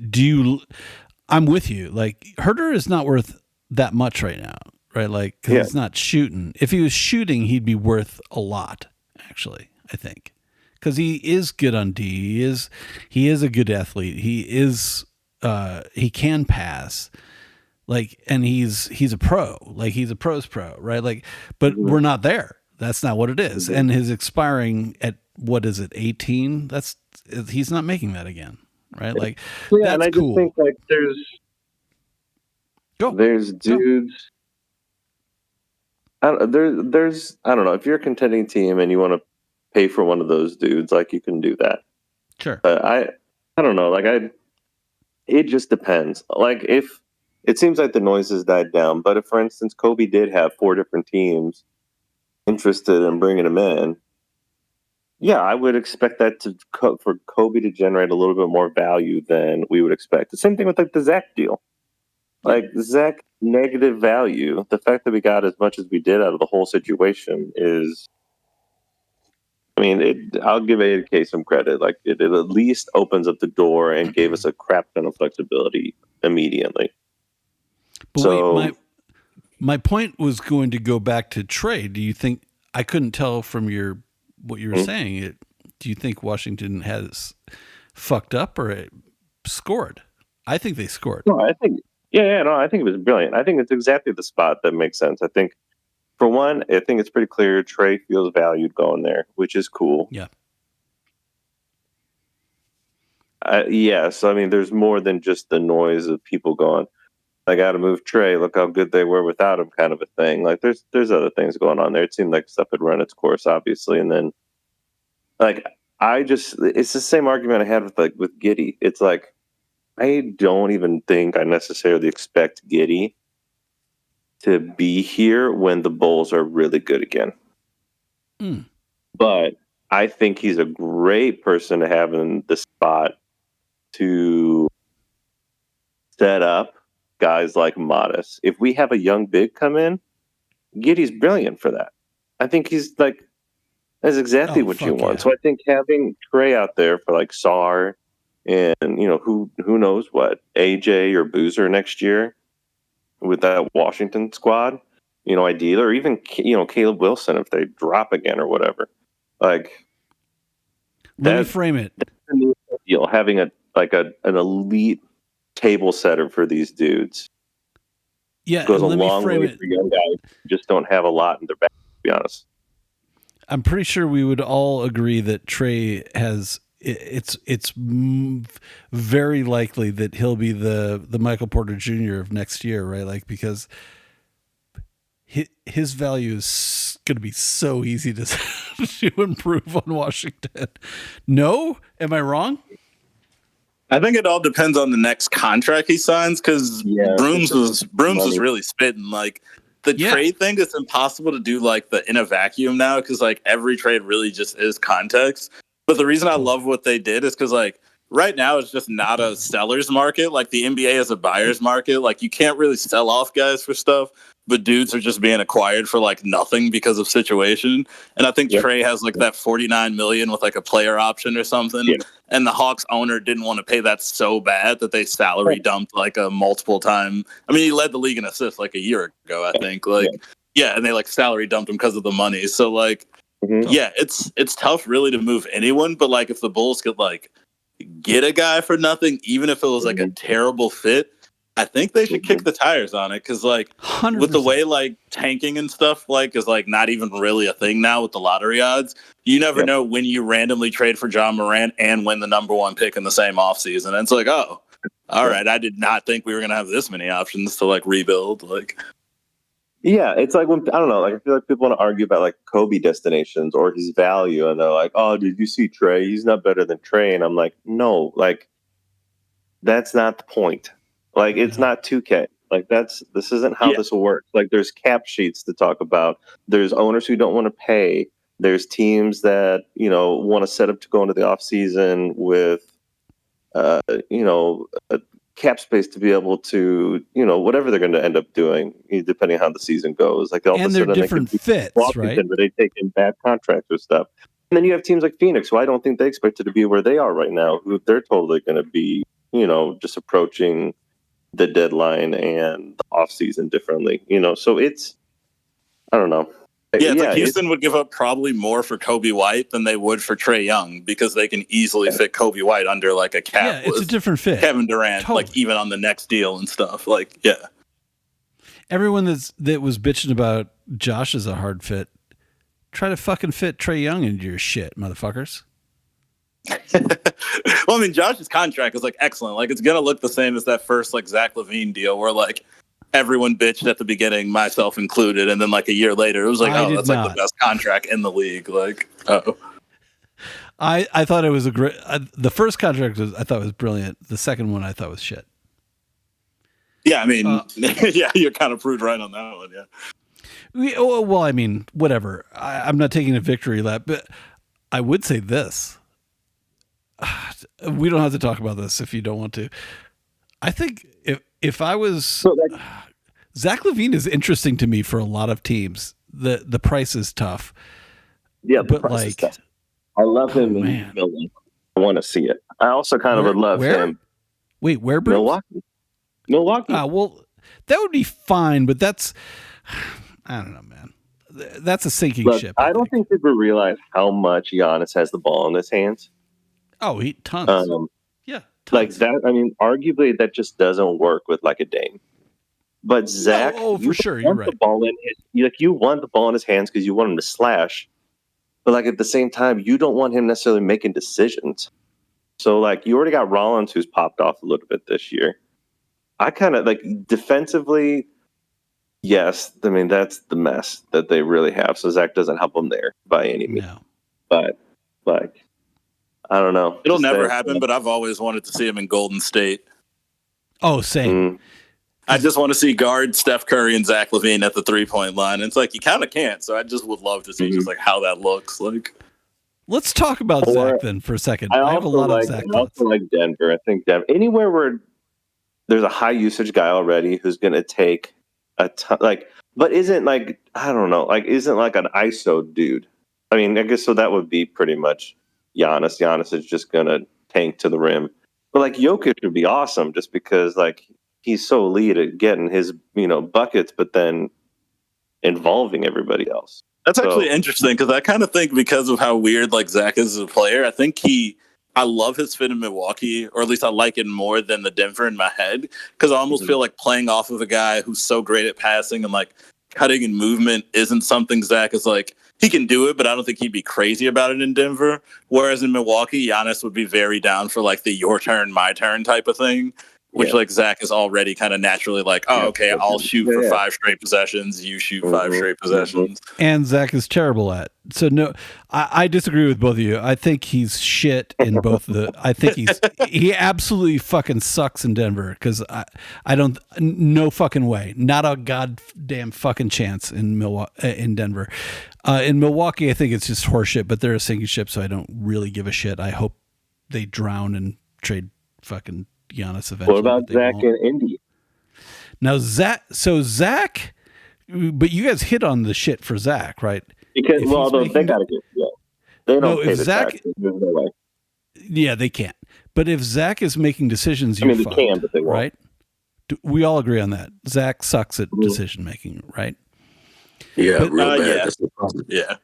Speaker 1: I'm with you. Like Huerter is not worth that much right now, right? Like, cause he's not shooting. If he was shooting, he'd be worth a lot, actually, I think. Cause he is good on D. He is a good athlete. He can pass. Like, and he's a pro. Like he's a pro's pro, right? Like, but we're not there. That's not what it is. And his expiring at, what is it, 18? He's not making that again, right? Like, that's
Speaker 4: and I
Speaker 1: cool.
Speaker 4: just think like there's dudes. I don't know, if you're a contending team and you want to pay for one of those dudes, like you can do that.
Speaker 1: Sure.
Speaker 4: I don't know. Like it just depends. Like if it seems like the noise has died down, but if, for instance, Kobe did have 4 different teams interested in bringing him in, yeah, I would expect that for Kobe to generate a little bit more value than we would expect. The same thing with like the Zach deal. Like Zach, negative value. The fact that we got as much as we did out of the whole situation is, I mean, I'll give ADK some credit. Like it at least opens up the door and gave us a crap ton of flexibility immediately.
Speaker 1: But wait, my point was going to go back to Trey. Do you think, I couldn't tell from what you were saying, do you think Washington has fucked up or scored? I think they scored.
Speaker 4: No, I think I think it was brilliant. I think it's exactly the spot that makes sense. I think, for one, I think it's pretty clear Trey feels valued going there, which is cool.
Speaker 1: Yeah.
Speaker 4: So I mean, there's more than just the noise of people going, I got to move Trey. Look how good they were without him, kind of a thing. Like there's other things going on there. It seemed like stuff had run its course, obviously, and then like it's the same argument I had with Giddy. It's like I don't even think I necessarily expect Giddy to be here when the Bulls are really good again. But I think he's a great person to have in the spot to set up guys like Modest. If we have a young big come in, Giddy's brilliant for that. I think he's like, that's exactly what you want. Yeah. So I think having Trey out there for like Sar and, who knows what, AJ or Boozer next year with that Washington squad, ideal, or even, Caleb Wilson if they drop again or whatever. Like,
Speaker 1: let me frame it.
Speaker 4: Having an elite table setter for these dudes.
Speaker 1: Yeah,
Speaker 4: goes a long way for young guys who just don't have a lot in their back, to be honest.
Speaker 1: I'm pretty sure we would all agree that Trey has. It's very likely that he'll be the Michael Porter Jr. of next year, right? Like, because his value is going to be so easy to improve on Washington. No, am I wrong?
Speaker 3: I think it all depends on the next contract he signs, because Brooms was really spitting. Like, the trade thing is impossible to do like in a vacuum now, because like every trade really just is context. But the reason I love what they did is because like right now it's just not a seller's market. Like the NBA is a buyer's market. Like you can't really sell off guys for stuff, but dudes are just being acquired for like nothing because of situation. And I think Trey has like that $49 million with like a player option or something. Yeah. And the Hawks owner didn't want to pay that so bad that they salary dumped like a multiple time. I mean, he led the league in assists like a year ago, I think. Like, and they like salary dumped him because of the money. So like, it's tough really to move anyone. But like, if the Bulls could like get a guy for nothing, even if it was like a terrible fit, I think they should kick the tires on it, because like 100%. With the way like tanking and stuff like is like not even really a thing now with the lottery odds. You never know when you randomly trade for John Morant and win the number 1 pick in the same offseason. And it's like, oh, all right, I did not think we were gonna have this many options to like rebuild. Like,
Speaker 4: yeah, it's like when I don't know, like I feel like people want to argue about like Kobe destinations or his value, and they're like, oh, did you see Trey? He's not better than Trey. And I'm like, no, like that's not the point. Like, it's not 2K. Like, this isn't how this will work. Like, there's cap sheets to talk about. There's owners who don't want to pay. There's teams that, want to set up to go into the offseason with, a cap space to be able to, whatever they're going to end up doing, depending on how the season goes. Like, all
Speaker 1: and they're different fits, right?
Speaker 4: But they take in bad contracts or stuff. And then you have teams like Phoenix, who I don't think they expected to be where they are right now, who they're totally going to be, just approaching the deadline and the offseason differently, so it's, I don't know.
Speaker 3: Yeah, like Houston would give up probably more for Kobe White than they would for Trey Young, because they can easily fit Kobe White under like a cap.
Speaker 1: Yeah, it's a different fit.
Speaker 3: Kevin Durant, like even on the next deal and stuff. Like,
Speaker 1: everyone that was bitching about Josh as a hard fit, try to fucking fit Trey Young into your shit, motherfuckers.
Speaker 3: Well, I mean, Josh's contract is like excellent. Like, it's gonna look the same as that first like Zach LaVine deal, where like everyone bitched at the beginning, myself included, and then like a year later, it was like, that's like the best contract in the league. Like,
Speaker 1: I thought it was a great. The first contract I thought was brilliant. The second one I thought was shit.
Speaker 3: Yeah, I mean, you're kind of proved right on that one. Yeah.
Speaker 1: Well, I mean, whatever. I'm not taking a victory lap, but I would say this. We don't have to talk about this if you don't want to. I think if I was Zach LaVine is interesting to me for a lot of teams. The price is tough.
Speaker 4: Yeah, but like tough. I love him in Milwaukee. I want to see it. I also kind of would love him.
Speaker 1: Wait, where? Bruce?
Speaker 4: Milwaukee.
Speaker 1: Well, that would be fine, but that's I don't know, man. That's a sinking ship.
Speaker 4: I don't think people realize how much Giannis has the ball in his hands.
Speaker 1: Oh, tons.
Speaker 4: Tons. Like that. I mean, arguably that just doesn't work with like a Dame. But Zach,
Speaker 1: for sure, you're right.
Speaker 4: You want the ball in his hands because you want him to slash, but like at the same time, you don't want him necessarily making decisions. So like you already got Rollins, who's popped off a little bit this year. I kind of like defensively. Yes, I mean that's the mess that they really have. So Zach doesn't help them there by any means. No. But like. I don't know.
Speaker 3: It'll never happen, but I've always wanted to see him in Golden State.
Speaker 1: Oh, same.
Speaker 3: I just want to see guard Steph Curry and Zach LaVine at the 3-point line. And it's like, you kind of can't. So I just would love to see just like how that looks like.
Speaker 1: Let's talk about Zach then for a second. I have a lot of Zach thoughts.
Speaker 4: I also like Denver. I think Denver, anywhere where there's a high usage guy already who's going to take a ton, like, but isn't like, I don't know, like, isn't like an ISO dude. I mean, I guess so that would be pretty much Giannis. Giannis is just going to tank to the rim. But like Jokic would be awesome just because like he's so elite at getting his, buckets, but then involving everybody else.
Speaker 3: That's actually interesting because I kind of think because of how weird like Zach is as a player, I think I love his fit in Milwaukee, or at least I like it more than the Denver in my head, because I almost feel like playing off of a guy who's so great at passing and like cutting and movement isn't something Zach is like. he can do it, but I don't think he'd be crazy about it in Denver. Whereas in Milwaukee, Giannis would be very down for like the your turn, my turn type of thing, which like Zach is already kind of naturally like, oh, okay, I'll shoot for 5 straight possessions. You shoot 5 straight possessions.
Speaker 1: And Zach is terrible at. So no, I disagree with both of you. I think he's shit in both I think he absolutely fucking sucks in Denver because I don't, no fucking way. Not a goddamn fucking chance in Denver. In Milwaukee, I think it's just horseshit, but they're a sinking ship, so I don't really give a shit. I hope they drown and trade fucking Giannis eventually.
Speaker 4: What about Zach in Indy?
Speaker 1: Now Zach, but you guys hit on the shit for Zach, right?
Speaker 4: Because they gotta get they don't pay the
Speaker 1: Zach,
Speaker 4: taxes. There's no way.
Speaker 1: Yeah, they can't. But if Zach is making decisions,
Speaker 4: they can, but they won't.
Speaker 1: Right? We all agree on that. Zach sucks at decision making, right?
Speaker 2: Yeah, but, real bad.
Speaker 3: Yeah.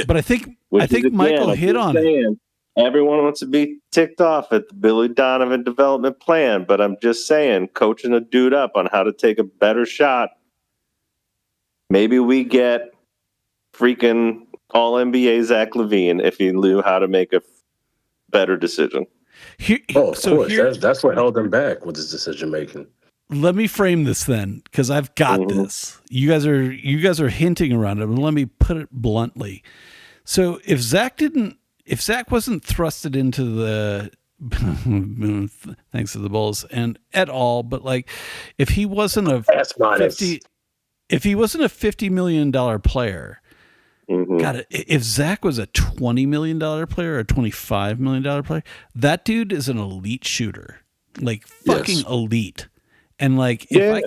Speaker 1: But I think Michael hit on it.
Speaker 4: Everyone wants to be ticked off at the Billy Donovan development plan, but I'm just saying, coaching a dude up on how to take a better shot. Maybe we get freaking all NBA Zach LaVine if he knew how to make a better decision.
Speaker 2: Of course. That's what held him back with his decision making.
Speaker 1: Let me frame this then, because I've got this. You guys are hinting around it, but let me put it bluntly. So if Zach wasn't thrusted into the thanks to the Bulls and at all, but like if he wasn't a $50 million player, God, if Zach was a $20 million player or a $25 million player, that dude is an elite shooter, like fucking elite. And like, if I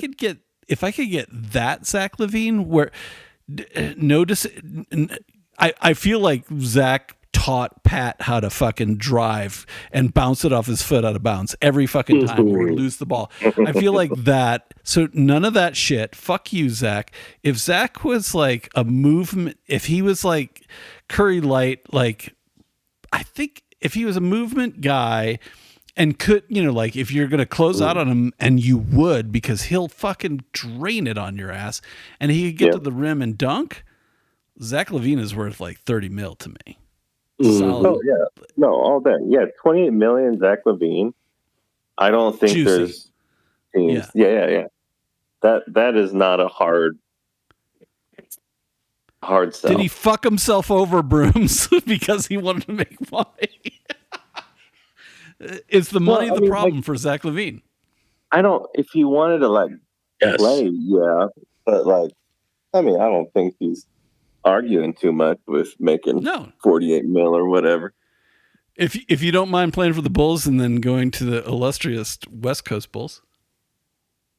Speaker 1: could get that Zach LaVine, where I feel like Zach taught Pat how to fucking drive and bounce it off his foot out of bounds every fucking time we lose the ball. I feel like that. So none of that shit. Fuck you, Zach. If Zach was like a movement, if he was like Curry Light, like I think if he was a movement guy and could, like if you're going to close out on him, and you would, because he'll fucking drain it on your ass and he could get to the rim and dunk, Zach LaVine is worth like 30 mil to me. Solid.
Speaker 4: Oh yeah, no, all day. Yeah, 28 million Zach LaVine. I don't think there's teams. Yeah. That is not a hard sell.
Speaker 1: Did he fuck himself over, Brooms, because he wanted to make money? Is the money the problem for Zach LaVine?
Speaker 4: If he wanted to play, but I don't think he's arguing too much with making 48 mil or whatever.
Speaker 1: If you don't mind playing for the Bulls and then going to the illustrious West Coast Bulls.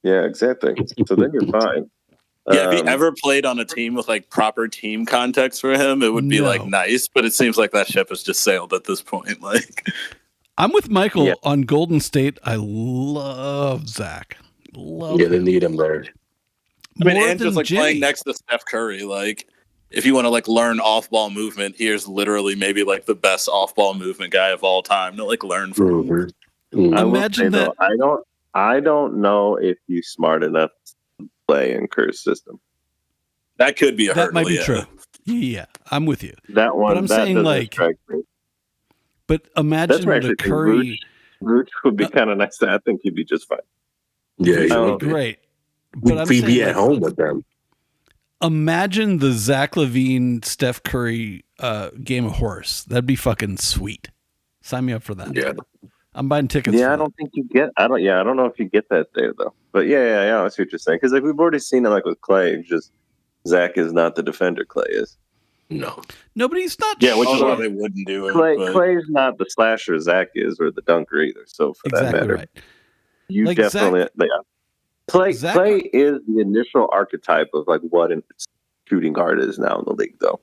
Speaker 4: Yeah, exactly. So then you're fine.
Speaker 3: Yeah, if he ever played on a team with like proper team context for him, it would be like nice, but it seems like that ship has just sailed at this point. Like,
Speaker 1: I'm with Michael on Golden State. I love Zach.
Speaker 2: They need him there.
Speaker 3: And just like playing next to Steph Curry, like if you want to like learn off-ball movement, here's literally maybe like the best off-ball movement guy of all time to like learn from.
Speaker 1: Imagine that.
Speaker 4: Though, I don't know if he's smart enough to play in Kerr's system.
Speaker 3: That could be a hurdle.
Speaker 1: That might be true. Yeah, I'm with you.
Speaker 4: That one.
Speaker 1: But I'm saying like. But imagine the Curry.
Speaker 4: Vooch would be kind of nice. I think he'd be just fine.
Speaker 2: Yeah,
Speaker 1: he would be great. But
Speaker 2: we'd be at home with them.
Speaker 1: Imagine the Zach LaVine, Steph Curry game of horse. That'd be fucking sweet. Sign me up for that.
Speaker 2: Yeah,
Speaker 1: I'm buying tickets.
Speaker 4: Yeah, I don't think you get. I don't know if you get that there though. But yeah. I see what you're saying, because like we've already seen it like with Clay. Just Zach is not the defender Clay is.
Speaker 2: No,
Speaker 1: but he's not.
Speaker 3: Yeah, which is why they wouldn't do it.
Speaker 4: Clay's not the slasher Zach is, or the dunker either. So for that matter,
Speaker 1: right.
Speaker 4: You like definitely. Clay is the initial archetype of like what a shooting guard is now in the league, though.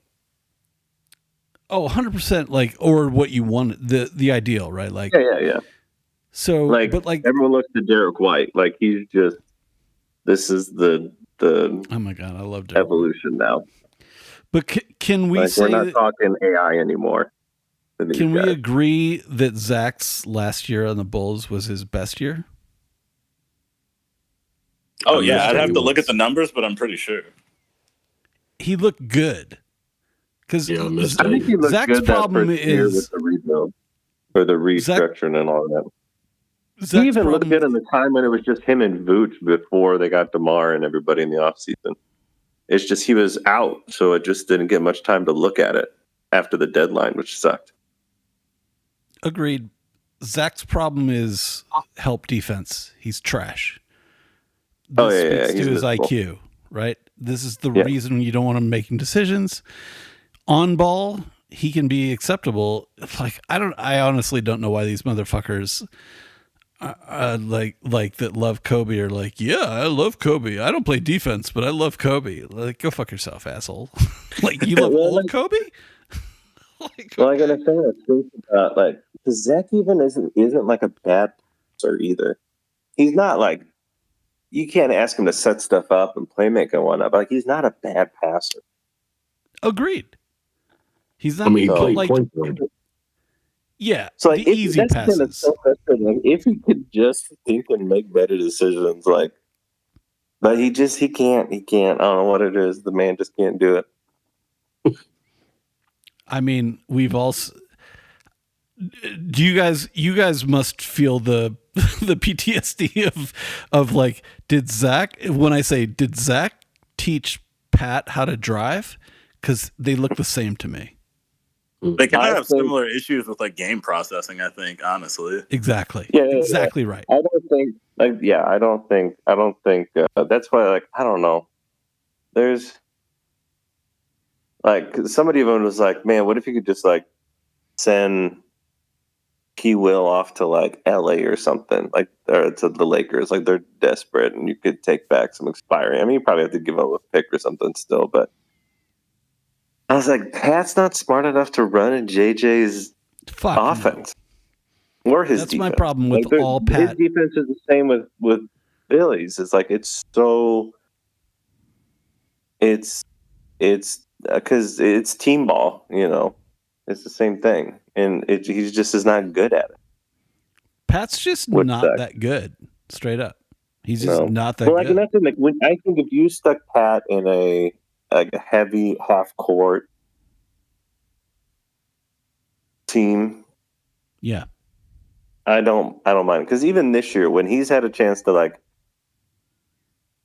Speaker 1: Oh, 100%. Like, or what you want, the ideal, right? Like,
Speaker 4: yeah.
Speaker 1: So,
Speaker 4: but everyone looks to Derek White, like he's just. This is the.
Speaker 1: Oh my God, I love Derek
Speaker 4: evolution now.
Speaker 1: But can we say
Speaker 4: we're not talking AI anymore?
Speaker 1: Can we agree that Zach's last year on the Bulls was his best year?
Speaker 3: Oh yeah, I'd have to look at the numbers, but I'm pretty sure
Speaker 1: he looked good. Because
Speaker 2: I
Speaker 4: think he looked
Speaker 1: Zach's
Speaker 4: good
Speaker 1: problem
Speaker 4: that first year
Speaker 1: is
Speaker 4: with the rebuild or the restructuring and all that.
Speaker 1: Zach's
Speaker 4: he even looked
Speaker 1: problem,
Speaker 4: good in the time when it was just him and Vooch before they got DeMar and everybody in the offseason. It's just he was out, so it just didn't get much time to look at it after the deadline, which sucked.
Speaker 1: Agreed. Zach's problem is help defense. He's trash. This speaks to his miserable. IQ, right? This is the reason you don't want him making decisions. On ball, he can be acceptable. Like I honestly don't know why these motherfuckers like that love Kobe are like, yeah, I love Kobe. I don't play defense, but I love Kobe. Like, go fuck yourself, asshole. Like, you love old Kobe?
Speaker 4: Well, I gotta think about like, because Zach even isn't like a bad passer either. He's not like, you can't ask him to set stuff up and play make and whatnot, but like, he's not a bad passer.
Speaker 1: Agreed. He's not.
Speaker 2: I mean, he played point guard.
Speaker 1: Yeah,
Speaker 4: so like,
Speaker 1: the easy passes.
Speaker 4: That's so frustrating. Like, if he could just think and make better decisions, like, but he can't. I don't know what it is. The man just can't do it.
Speaker 1: I mean, we've also. Do you guys must feel the PTSD of like, did Zach teach Pat how to drive? Because they look the same to me.
Speaker 3: They kind of have similar issues with like game processing, I think, honestly.
Speaker 1: Exactly. Yeah, exactly right.
Speaker 4: I don't think that's why, like, I don't know. There's like, somebody even was like, man, what if you could just like send Key Will off to like LA or something, like, or to the Lakers, like they're desperate and you could take back some expiring. I mean, you probably have to give up a pick or something still, but I was like, Pat's not smart enough to run in JJ's offense or his defense. That's my
Speaker 1: problem with like, all Pat.
Speaker 4: His defense is the same with Billy's. It's like, it's because it's team ball, you know. It's the same thing, and he just is not good at it.
Speaker 1: Pat's just not that good, straight up. He's just not that good.
Speaker 4: Like, nothing. Like, I think if you stuck Pat in a heavy half court team,
Speaker 1: yeah,
Speaker 4: I don't mind, because even this year when he's had a chance to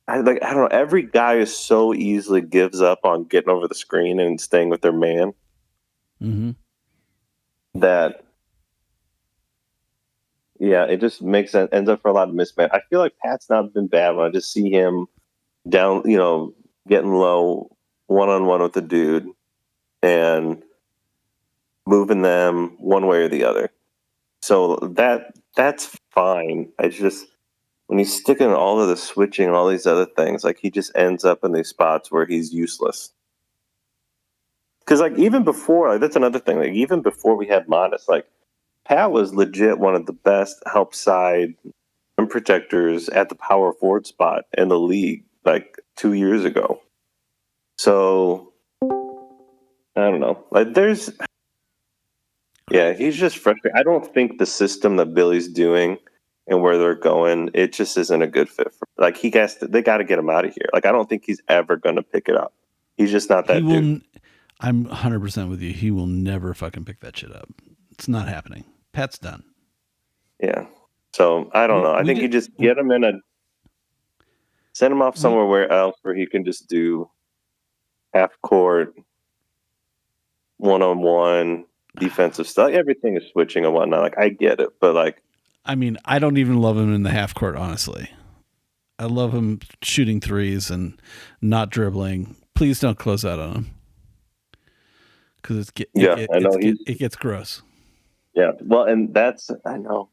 Speaker 4: I don't know, every guy is so easily gives up on getting over the screen and staying with their man.
Speaker 1: Mm-hmm.
Speaker 4: That, yeah, it just ends up for a lot of mismatch. I feel like Pat's not been bad when I just see him down, you know, getting low one-on-one with the dude and moving them one way or the other. So that's fine. I just, when he's sticking all of the switching and all these other things, like, he just ends up in these spots where he's useless. Because, like, even before, like, that's another thing. Like, even before we had Modest, like, Pat was legit one of the best help side rim protectors at the power forward spot in the league, like, 2 years ago. So, I don't know. Like, he's just frustrating. I don't think the system that Billy's doing and where they're going, it just isn't a good fit for. Like, they got to get him out of here. Like, I don't think he's ever going to pick it up. He's just not that dude.
Speaker 1: I'm 100% with you. He will never fucking pick that shit up. It's not happening. Pat's done.
Speaker 4: Yeah. So, I don't know. I think you just get him send him off somewhere else where he can just do half court, one-on-one defensive stuff. Everything is switching and whatnot. Like, I get it, but like,
Speaker 1: I mean, I don't even love him in the half court, honestly. I love him shooting threes and not dribbling. Please don't close out on him, because it gets gross.
Speaker 4: Yeah, well, and that's I know.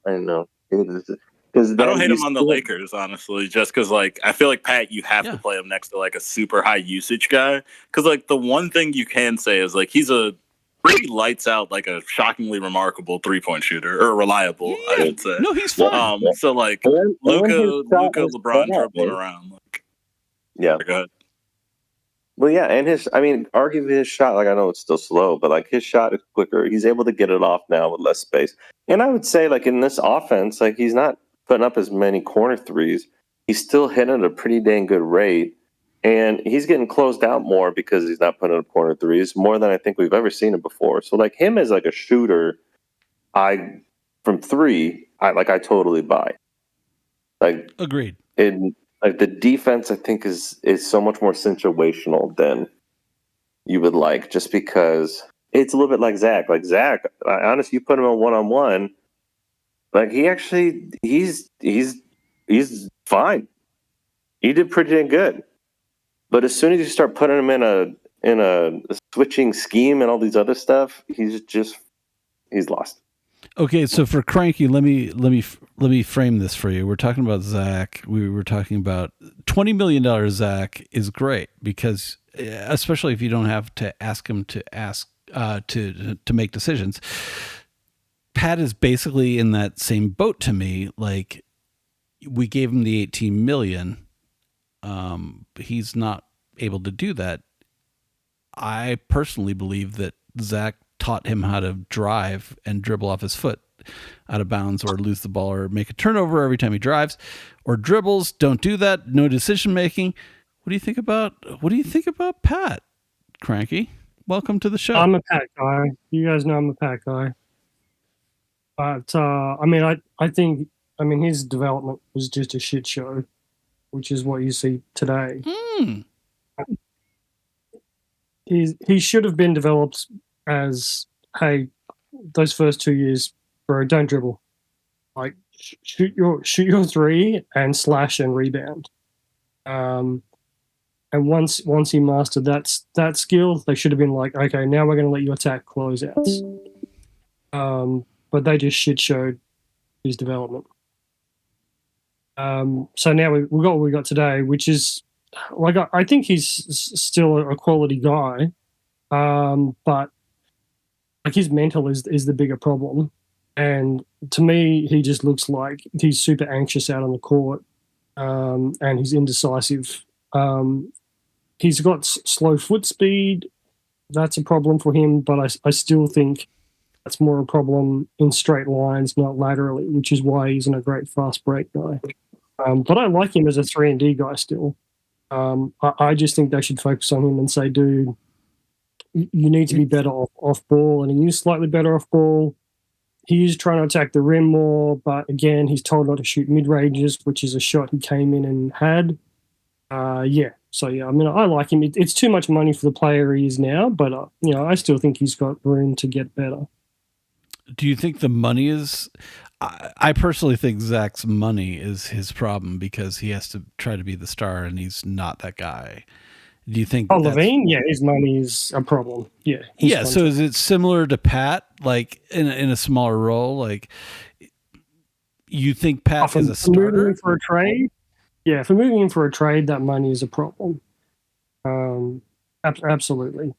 Speaker 4: Because
Speaker 3: I don't hate him on the Lakers, honestly, just because, like, I feel like, Pat, you have to play him next to like a super high usage guy, because like the one thing you can say is like he's a pretty lights out, like a shockingly remarkable 3-point shooter, or reliable, I should say.
Speaker 1: No, he's fine.
Speaker 3: So like Luka, LeBron dribbling around. Like,
Speaker 4: yeah,
Speaker 3: go ahead.
Speaker 4: Well, yeah, and arguably his shot, like, I know it's still slow, but like his shot is quicker. He's able to get it off now with less space. And I would say, like, in this offense, like, he's not putting up as many corner threes. He's still hitting at a pretty dang good rate. And he's getting closed out more because he's not putting up corner threes more than I think we've ever seen him before. So like him as like a shooter, from three, I totally buy. Like
Speaker 1: agreed.
Speaker 4: And like the defense, I think is so much more situational than you would like, just because it's a little bit like Zach. Like Zach, honestly, you put him on one, like he's fine. He did pretty dang good. But as soon as you start putting him in a switching scheme and all these other stuff, he's lost.
Speaker 1: Okay, so for Cranky, let me frame this for you. We're talking about Zach. We were talking about $20 million. Zach is great because, especially if you don't have to ask him to make decisions. Pat is basically in that same boat to me. Like, we gave him the $18 million. He's not able to do that. I personally believe that Zach taught him how to drive and dribble off his foot out of bounds or lose the ball or make a turnover every time he drives or dribbles. Don't do that. No decision making. What do you think about Pat? Cranky, welcome to the show.
Speaker 5: I'm a Pat guy. You guys know I'm a Pat guy. But I think his development was just a shit show, which is what you see today. He should have been developed as, hey, those first 2 years, bro, don't dribble. Like shoot your three and slash and rebound. And once he mastered that skill, they should have been like, okay, now we're going to let you attack closeouts. But they just shit showed his development. So now we got what we got today, which is like I think he's still a quality guy, but like his mental is the bigger problem. And to me, he just looks like he's super anxious out on the court, and he's indecisive. He's got slow foot speed. That's a problem for him, but I still think that's more a problem in straight lines, not laterally, which is why he's not a great fast break guy. But I like him as a 3-and-D guy still. I just think they should focus on him and say, dude, you need to be better off ball, and he is slightly better off ball. He is trying to attack the rim more, but again, he's told not to shoot mid-ranges, which is a shot he came in and had. So I like him. It's too much money for the player he is now, but I still think he's got room to get better.
Speaker 1: Do you think the money is? I personally think Zach's money is his problem because he has to try to be the star, and he's not that guy. Do you think?
Speaker 5: Levine, his money is a problem. Yeah.
Speaker 1: Yeah. So is it similar to Pat, like in a smaller role? Like, you think Pat is a starter
Speaker 5: moving for a trade? Yeah, for moving him for a trade, that money is a problem. Absolutely.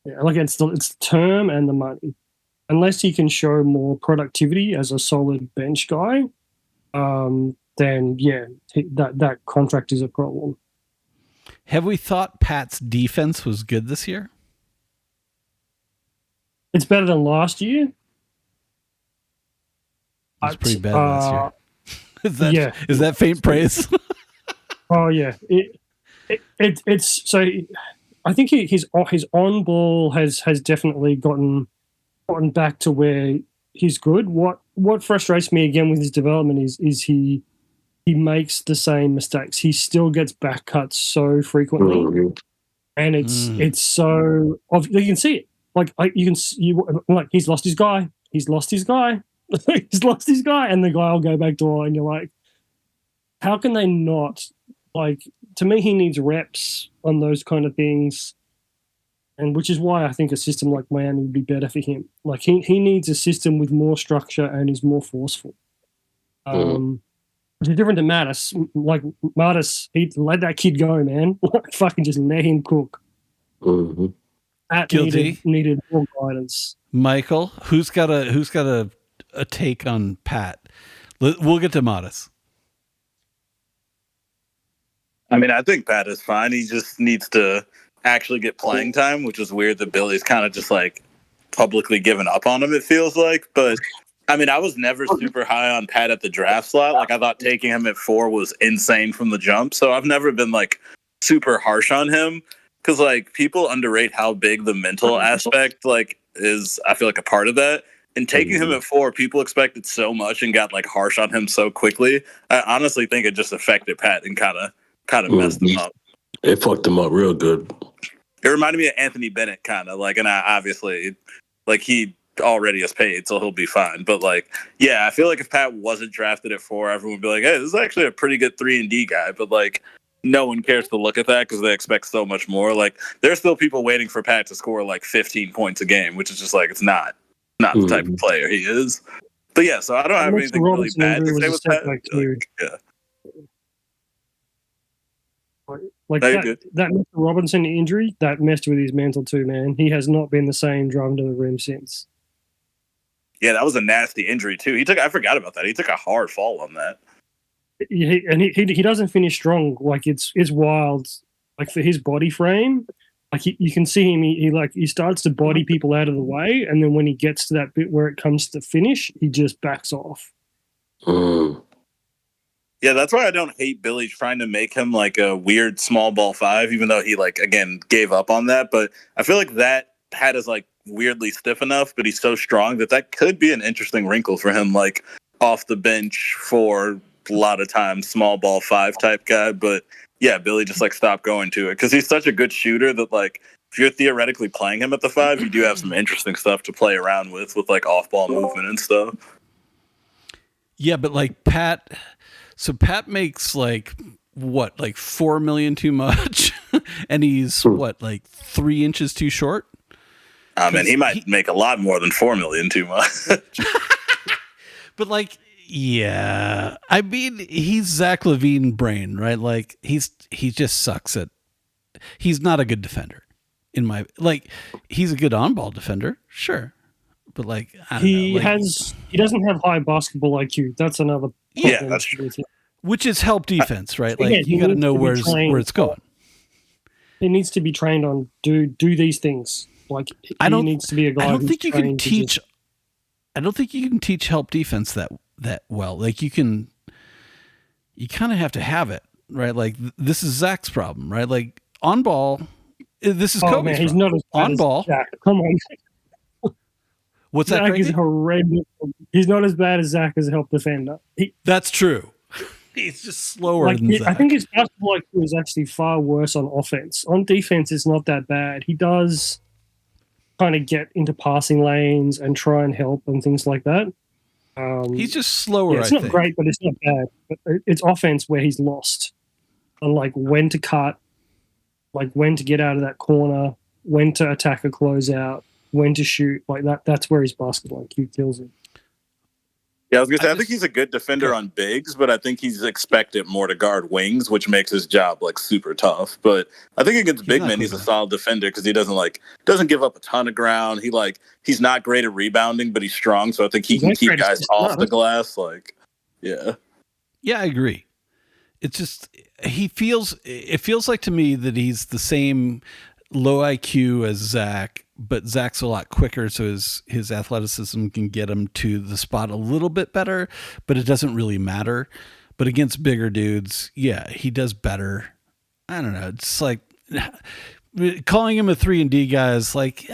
Speaker 5: Yeah, like it's the term and the money. Unless he can show more productivity as a solid bench guy, then that contract is a problem.
Speaker 1: Have we thought Pat's defense was good this year?
Speaker 5: It's better than last year.
Speaker 1: It's pretty bad last year. Is that faint praise?
Speaker 5: Oh yeah, it's so. I think his on ball has definitely gotten back to where he's good. What frustrates me again with his development is he makes the same mistakes. He still gets back cuts so frequently, and it's so you can see it. Like he's lost his guy. He's lost his guy. He's lost his guy, and the guy will go back door, and you're like, how can they not? Like, to me, he needs reps on those kind of things, and which is why I think a system like Miami would be better for him. Like he needs a system with more structure and is more forceful. Which is different to Mattis. Like Mattis, he let that kid go, man. Fucking just let him cook.
Speaker 2: Mm-hmm.
Speaker 5: That needed more guidance.
Speaker 1: Michael, who's got a take on Pat? We'll get to Mattis.
Speaker 3: I mean, I think Pat is fine. He just needs to actually get playing time, which is weird that Billy's kind of just like publicly given up on him, it feels like. But I mean, I was never super high on Pat at the draft slot. Like, I thought taking him at 4 was insane from the jump. So I've never been like super harsh on him because like people underrate how big the mental aspect like is. I feel like a part of that. And taking him at 4, people expected so much and got like harsh on him so quickly. I honestly think it just affected Pat and kind of messed him up.
Speaker 2: It fucked him up real good.
Speaker 3: It reminded me of Anthony Bennett kind of like, and I obviously like he already is paid, so he'll be fine. But like, yeah, I feel like if Pat wasn't drafted at 4, everyone would be like, hey, this is actually a pretty good 3-and-D guy. But like, no one cares to look at that because they expect so much more. Like, there's still people waiting for Pat to score like 15 points a game, which is just like, it's not the type of player he is. But yeah, so I don't have anything really bad to say with Pat.
Speaker 5: Like that Mr. Robinson injury, that messed with his mental too, man. He has not been the same driving to the rim since.
Speaker 3: Yeah, that was a nasty injury too. I forgot about that. He took a hard fall on that.
Speaker 5: He doesn't finish strong. Like it's wild. Like for his body frame, like you can see him. He starts to body people out of the way, and then when he gets to that bit where it comes to finish, he just backs off.
Speaker 3: Yeah, that's why I don't hate Billy trying to make him like a weird small ball 5, even though he like again gave up on that. But I feel like that Pat is like weirdly stiff enough, but he's so strong that could be an interesting wrinkle for him, like off the bench for a lot of times, small ball 5 type guy. But yeah, Billy just like stopped going to it because he's such a good shooter that like if you're theoretically playing him at the 5, you do have some interesting stuff to play around with like off ball movement and stuff.
Speaker 1: Yeah, but like Pat makes like what, like $4 million too much, and he's what, like 3 inches too short.
Speaker 3: And he might make a lot more than $4 million too much.
Speaker 1: But like, yeah, I mean, he's Zach LaVine brain, right? Like he just sucks at. He's not a good defender. He's a good on-ball defender, sure, but like I don't know,
Speaker 5: he doesn't have high basketball IQ. That's another.
Speaker 3: Yeah, that's true.
Speaker 1: Which is help defense, right? Like you got to know where it's going.
Speaker 5: He needs to be trained on do these things. Like he needs to be a guy.
Speaker 1: I don't think you can teach. I don't think you can teach help defense that well. Like you kind of have to have it, right? Like this is Zach's problem, right? Like on ball, this is Kobe's
Speaker 5: man, he's not as bad
Speaker 1: on
Speaker 5: as
Speaker 1: ball.
Speaker 5: Zach. Come on.
Speaker 1: What's that?
Speaker 5: Zach is horrendous. He's not as bad as Zach as a help defender.
Speaker 1: That's true. He's just slower than Zach.
Speaker 5: I think his basketball IQ is actually far worse on offense. On defense, it's not that bad. He does kind of get into passing lanes and try and help and things like that.
Speaker 1: He's just slower.
Speaker 5: Yeah, it's not great, but it's not bad. But it's offense where he's lost, and like when to cut, like when to get out of that corner, when to attack a closeout, when to shoot. Like that's where his basketball IQ kills him.
Speaker 3: Yeah, I was gonna say I think he's a good defender on bigs, but I think he's expected more to guard wings, which makes his job like super tough. But I think against big men, he's a solid defender because he doesn't give up a ton of ground. He's not great at rebounding, but he's strong, so I think he can keep guys off the glass. Like, yeah,
Speaker 1: I agree. It's just it feels like to me that he's the same low IQ as Zach, but Zach's a lot quicker, so his athleticism can get him to the spot a little bit better, but it doesn't really matter. But against bigger dudes, yeah, he does better. I don't know. It's like calling him a 3-and-D guy is like,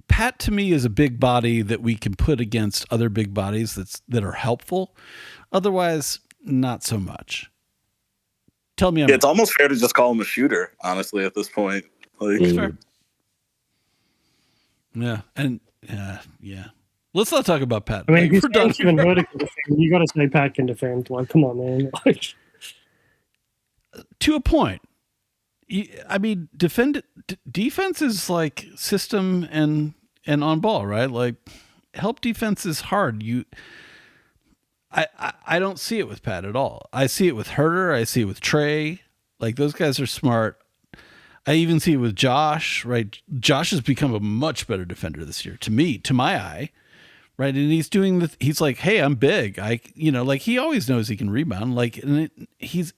Speaker 1: Pat to me is a big body that we can put against other big bodies that are helpful. Otherwise, not so much. Tell me,
Speaker 3: it's almost fair to just call him a shooter, honestly, at this point. Like,
Speaker 1: fair. Yeah, and yeah. Let's not talk about Pat.
Speaker 5: I mean, if you're even vertical defend, you got to say Pat can defend. Like, come on, man. Like,
Speaker 1: to a point. I mean, defense is like system and on ball, right? Like, help defense is hard. I don't see it with Pat at all. I see it with Huerter. I see it with Trey. Like, those guys are smart. I even see it with Josh, right? Josh has become a much better defender this year to my eye, right? And he's doing he's like, hey, I'm big. Like he always knows he can rebound. Like, and he's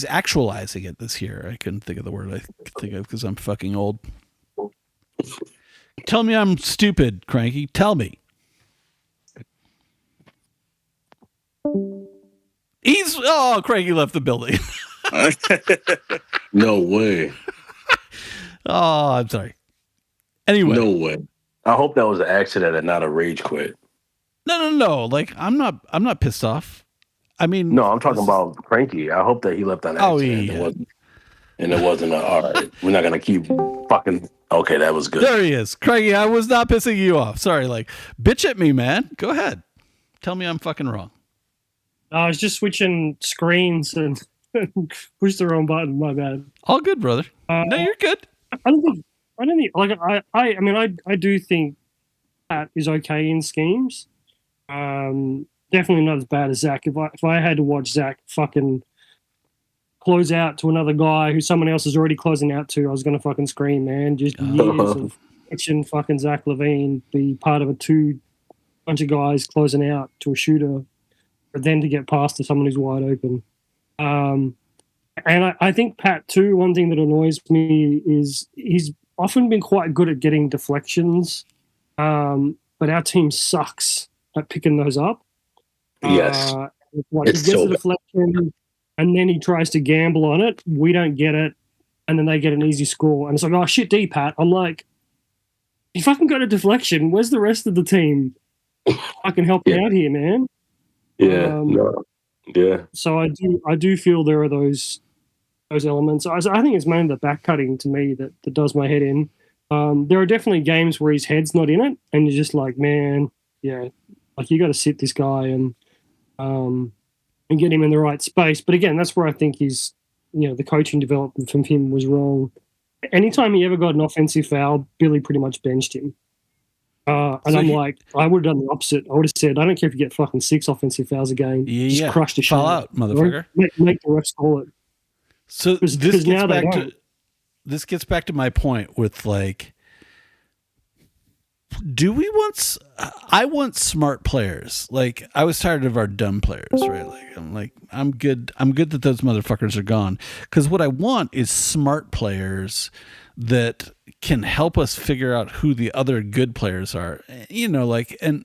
Speaker 1: actualizing it this year. I couldn't think of the word I could think of because I'm fucking old. Tell me I'm stupid, Cranky. Tell me. Cranky left the building.
Speaker 2: No way.
Speaker 1: Oh, I'm sorry. Anyway.
Speaker 2: No way. I hope that was an accident and not a rage quit.
Speaker 1: No. Like, I'm not pissed off. I mean,
Speaker 2: no, I'm talking about Cranky. I hope that he left on accident.
Speaker 1: Oh, yeah.
Speaker 2: It wasn't all right. We're not gonna keep fucking. Okay, that was good.
Speaker 1: There he is, Cranky. I was not pissing you off. Sorry, like, bitch at me, man. Go ahead. Tell me I'm fucking wrong.
Speaker 5: I was just switching screens and pushed the wrong button. My bad.
Speaker 1: All good, brother. No, you're good.
Speaker 5: I don't think. Like I do think Pat is okay in schemes. Definitely not as bad as Zach. If I had to watch Zach fucking close out to another guy who someone else is already closing out to, I was gonna fucking scream, man. Just years of watching fucking Zach LaVine be part of bunch of guys closing out to a shooter, but then to get past to someone who's wide open. And I think Pat too. One thing that annoys me is he's often been quite good at getting deflections, but our team sucks at picking those up.
Speaker 2: Yes,
Speaker 5: he gets a deflection, and then he tries to gamble on it. We don't get it, and then they get an easy score. And it's like, oh shit, D Pat. I'm like, you fucking got a deflection. Where's the rest of the team? I can help you out here, man.
Speaker 2: Yeah, yeah.
Speaker 5: So I do feel there are those elements. I think it's mainly the back cutting to me that does my head in. There are definitely games where his head's not in it, and you're just like, man, yeah, like you got to sit this guy and get him in the right space. But again, that's where I think the coaching development from him was wrong. Anytime he ever got an offensive foul, Billy pretty much benched him. I'm like, I would have done the opposite. I would have said, I don't care if you get fucking 6 offensive fouls a game. Just crush the shit.
Speaker 1: Fall out, motherfucker.
Speaker 5: Make the refs call it.
Speaker 1: So this gets back to my point with like, I want smart players. Like, I was tired of our dumb players, right? I'm good that those motherfuckers are gone. Because what I want is smart players that can help us figure out who the other good players are. And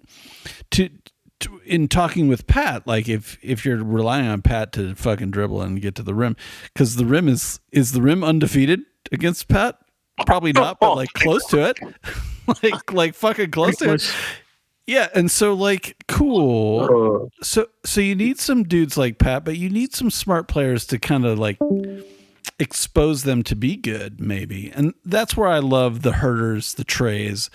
Speaker 1: in talking with Pat, like if you're relying on Pat to fucking dribble and get to the rim, because the rim is the rim undefeated against Pat? Probably not, but like close to it. like fucking close to it. Yeah, and so like cool. So you need some dudes like Pat, but you need some smart players to kind of like expose them to be good, maybe. And that's where I love the Huerters, the Treys,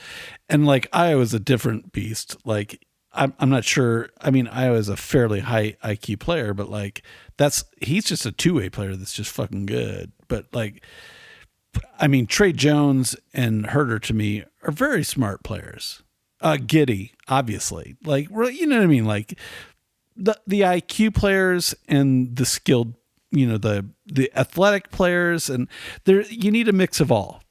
Speaker 1: and like Iowa's a different beast. Like I'm not sure. I mean, Iowa's a fairly high IQ player, but like he's just a two-way player that's just fucking good. But like, I mean, Trey Jones and Huerter to me are very smart players. Giddy, obviously, like, you know what I mean? Like the IQ players and the skilled, the athletic players, and you need a mix of all.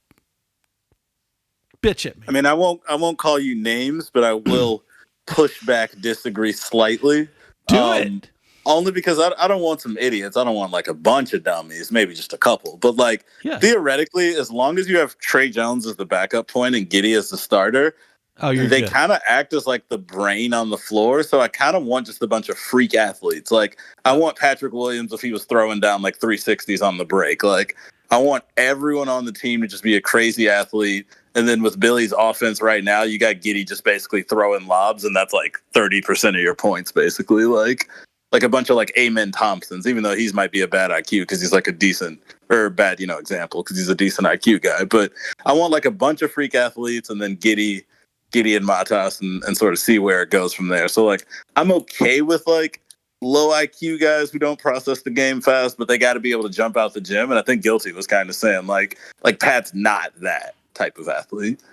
Speaker 1: Bitch at me.
Speaker 3: I mean, I won't call you names, but I will push back, disagree slightly.
Speaker 1: Do it.
Speaker 3: Only because I don't want some idiots. I don't want like a bunch of dummies, maybe just a couple. But like theoretically, as long as you have Trey Jones as the backup point and Giddy as the starter, they kind of act as like the brain on the floor. So I kind of want just a bunch of freak athletes. Like I want Patrick Williams if he was throwing down like 360s on the break. Like I want everyone on the team to just be a crazy athlete. And then with Billy's offense right now, you got Giddy just basically throwing lobs, and that's like 30% of your points, basically. Like a bunch of like Amen Thompsons, even though he's might be a bad IQ because he's like a decent or bad, example because he's a decent IQ guy. But I want like a bunch of freak athletes and then Giddy and Matas and sort of see where it goes from there. So like I'm okay with like low IQ guys who don't process the game fast, but they got to be able to jump out the gym. And I think Gilty was kind of saying like Pat's not that type of athlete.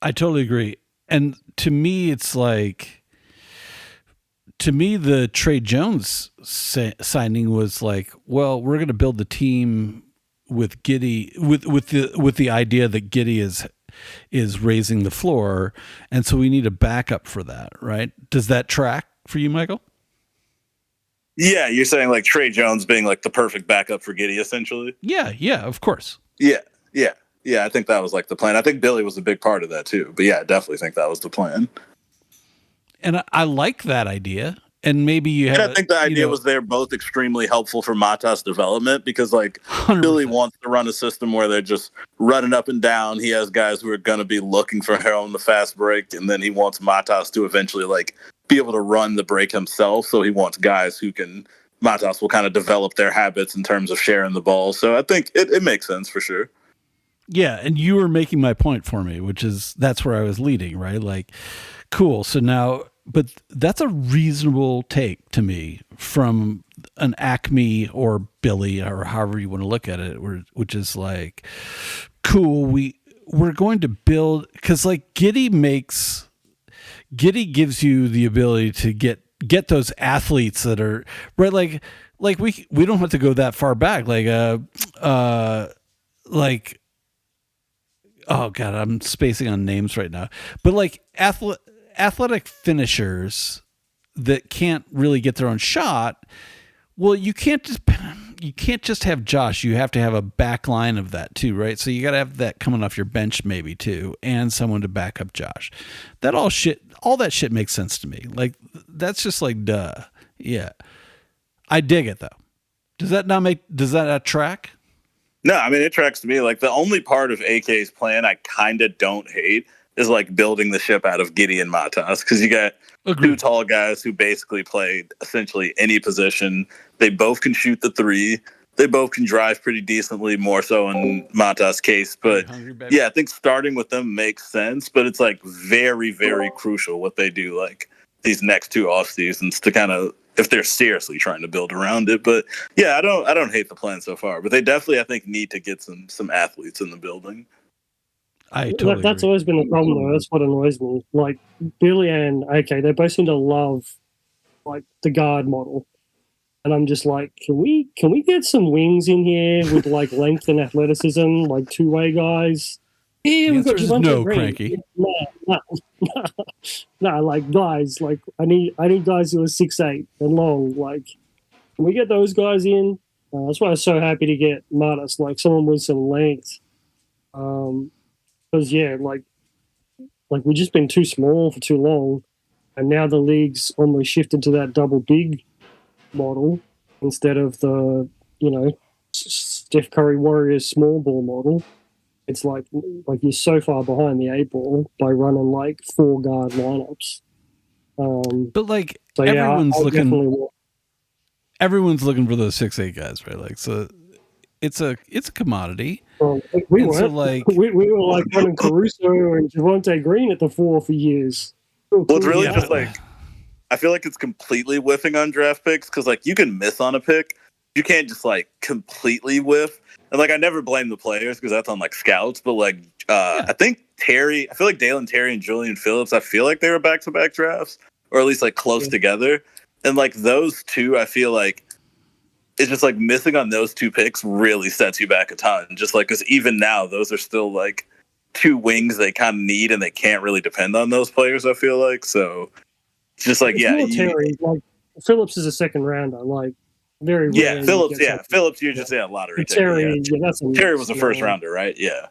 Speaker 1: I totally agree. And to me, it's like, the Trey Jones signing was like, well, we're going to build the team with Giddy with the idea that Giddy is raising the floor, and so we need a backup for that, right? Does that track for you, Michael?
Speaker 3: Yeah, you're saying like Trey Jones being like the perfect backup for Giddy, essentially.
Speaker 1: Yeah, of course.
Speaker 3: Yeah. I think that was like the plan. I think Billy was a big part of that too. But yeah, I definitely think that was the plan.
Speaker 1: And I like that idea. And maybe you have.
Speaker 3: And I think the idea was they're both extremely helpful for Matas' development because, like, 100%. Billy wants to run a system where they're just running up and down. He has guys who are going to be looking for him on the fast break, and then he wants Matas to eventually, like, be able to run the break himself. So he wants guys who can. Matas will kind of develop their habits in terms of sharing the ball. So I think it makes sense for sure.
Speaker 1: Yeah, and you were making my point for me, which is that's where I was leading, right? Like, cool. So now. But that's a reasonable take to me from an Acme or Billy or however you want to look at it, which is like, cool. We're going to build because like Giddy gives you the ability to get those athletes that are right. Like we don't have to go that far back. Like oh God, I'm spacing on names right now, but like athletic finishers that can't really get their own shot. Well, you can't just have Josh. You have to have a back line of that too, right? So you got to have that coming off your bench maybe too, and someone to back up Josh. All that shit makes sense to me. Like that's just like duh. Yeah, I dig it though. Does that not track?
Speaker 3: No, I mean it tracks to me. Like the only part of AK's plan I kind of don't hate is like building the ship out of Giddy and Matas because you got two tall guys who basically play essentially any position. They both can shoot the three. They both can drive pretty decently, more so in Matas' case. But yeah, I think starting with them makes sense. But it's like very, very crucial what they do like these next two off seasons to kind of if they're seriously trying to build around it. But yeah, I don't hate the plan so far. But they definitely I think need to get some athletes in the building.
Speaker 5: That's
Speaker 1: agree.
Speaker 5: always been the problem, though. That's what annoys me. Like Billy and AK, they both seem to love like the guard model, and I'm just like, can we get some wings in here with like length and athleticism, like two-way guys? Yeah, we've got DiVincenzo.
Speaker 1: No, Cranky.
Speaker 5: No, like guys, like I need guys who are 6'8" and long. Like, can we get those guys in? That's why I was so happy to get Matas, like someone with some length. Because yeah, like we've just been too small for too long, and now the league's almost shifted to that double big model instead of the Steph Curry Warriors small ball model. It's like you're so far behind the 8 ball by running like 4 guard lineups.
Speaker 1: But like
Speaker 5: so
Speaker 1: everyone's looking for those 6'8" guys, right? Like so. It's a commodity.
Speaker 5: Well, we were like we were like running Caruso and Javonte Green at the 4 for years.
Speaker 3: Well, it's really just like I feel like it's completely whiffing on draft picks because like you can miss on a pick, you can't just like completely whiff. And like I never blame the players because that's on like scouts, but like I think Terry, I feel like Dalen Terry and Julian Phillips, I feel like they were back-to-back drafts or at least like close together. And like those two, I feel like. It's just like missing on those 2 picks really sets you back a ton. Just like, because even now, those are still like 2 wings they kind of need and they can't really depend on those players, I feel like. So it's just like,
Speaker 5: Terry, like Phillips is a second rounder, like very rare.
Speaker 3: Yeah, Phillips, you're just lottery.
Speaker 5: Terry,
Speaker 3: Terry was a first rounder, right? Yeah.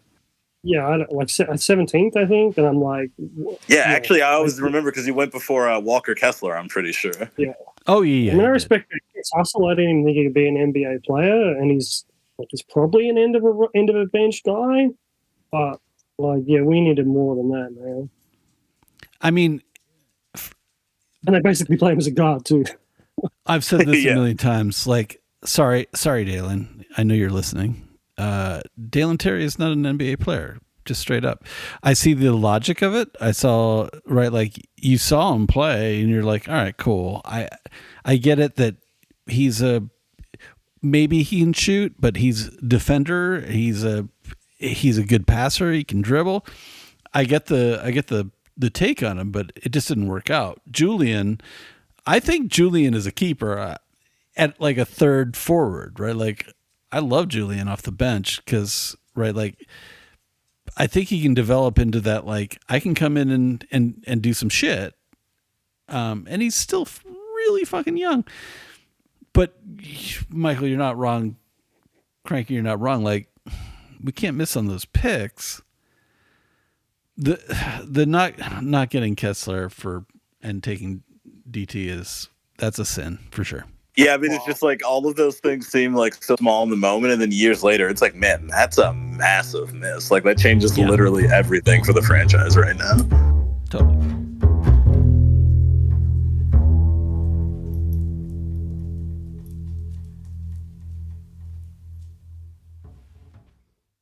Speaker 5: Yeah, like 17th, I think. And I'm like,
Speaker 3: actually, I always remember because he went before Walker Kessler, I'm pretty sure.
Speaker 5: Yeah.
Speaker 1: Oh, yeah.
Speaker 5: I mean, I respect his hustle. I didn't even think he could be an NBA player, and he's probably an end of a bench guy. But like, yeah, we needed more than that, man.
Speaker 1: I mean,
Speaker 5: and they basically play him as a guard too.
Speaker 1: I've said this a million times. Like, sorry, Dalen. I know you're listening. Dalen Terry is not an NBA player. Just straight up. I see the logic of it. I saw, right, like you saw him play and you're like, all right, cool. I get it that maybe he can shoot, but he's a defender. He's a good passer. He can dribble. I get the take on him, but it just didn't work out. I think Julian is a keeper at like a third forward, right? Like I love Julian off the bench because, right, like I think he can develop into that. Like I can come in and do some shit. And he's still really fucking young, but Michael, you're not wrong. Cranky, you're not wrong. Like we can't miss on those picks. The not getting Kessler and taking DT that's a sin for sure.
Speaker 3: Yeah, I mean, it's just like all of those things seem like so small in the moment, and then years later, it's like, man, that's a massive miss. Like that changes literally everything for the franchise right now.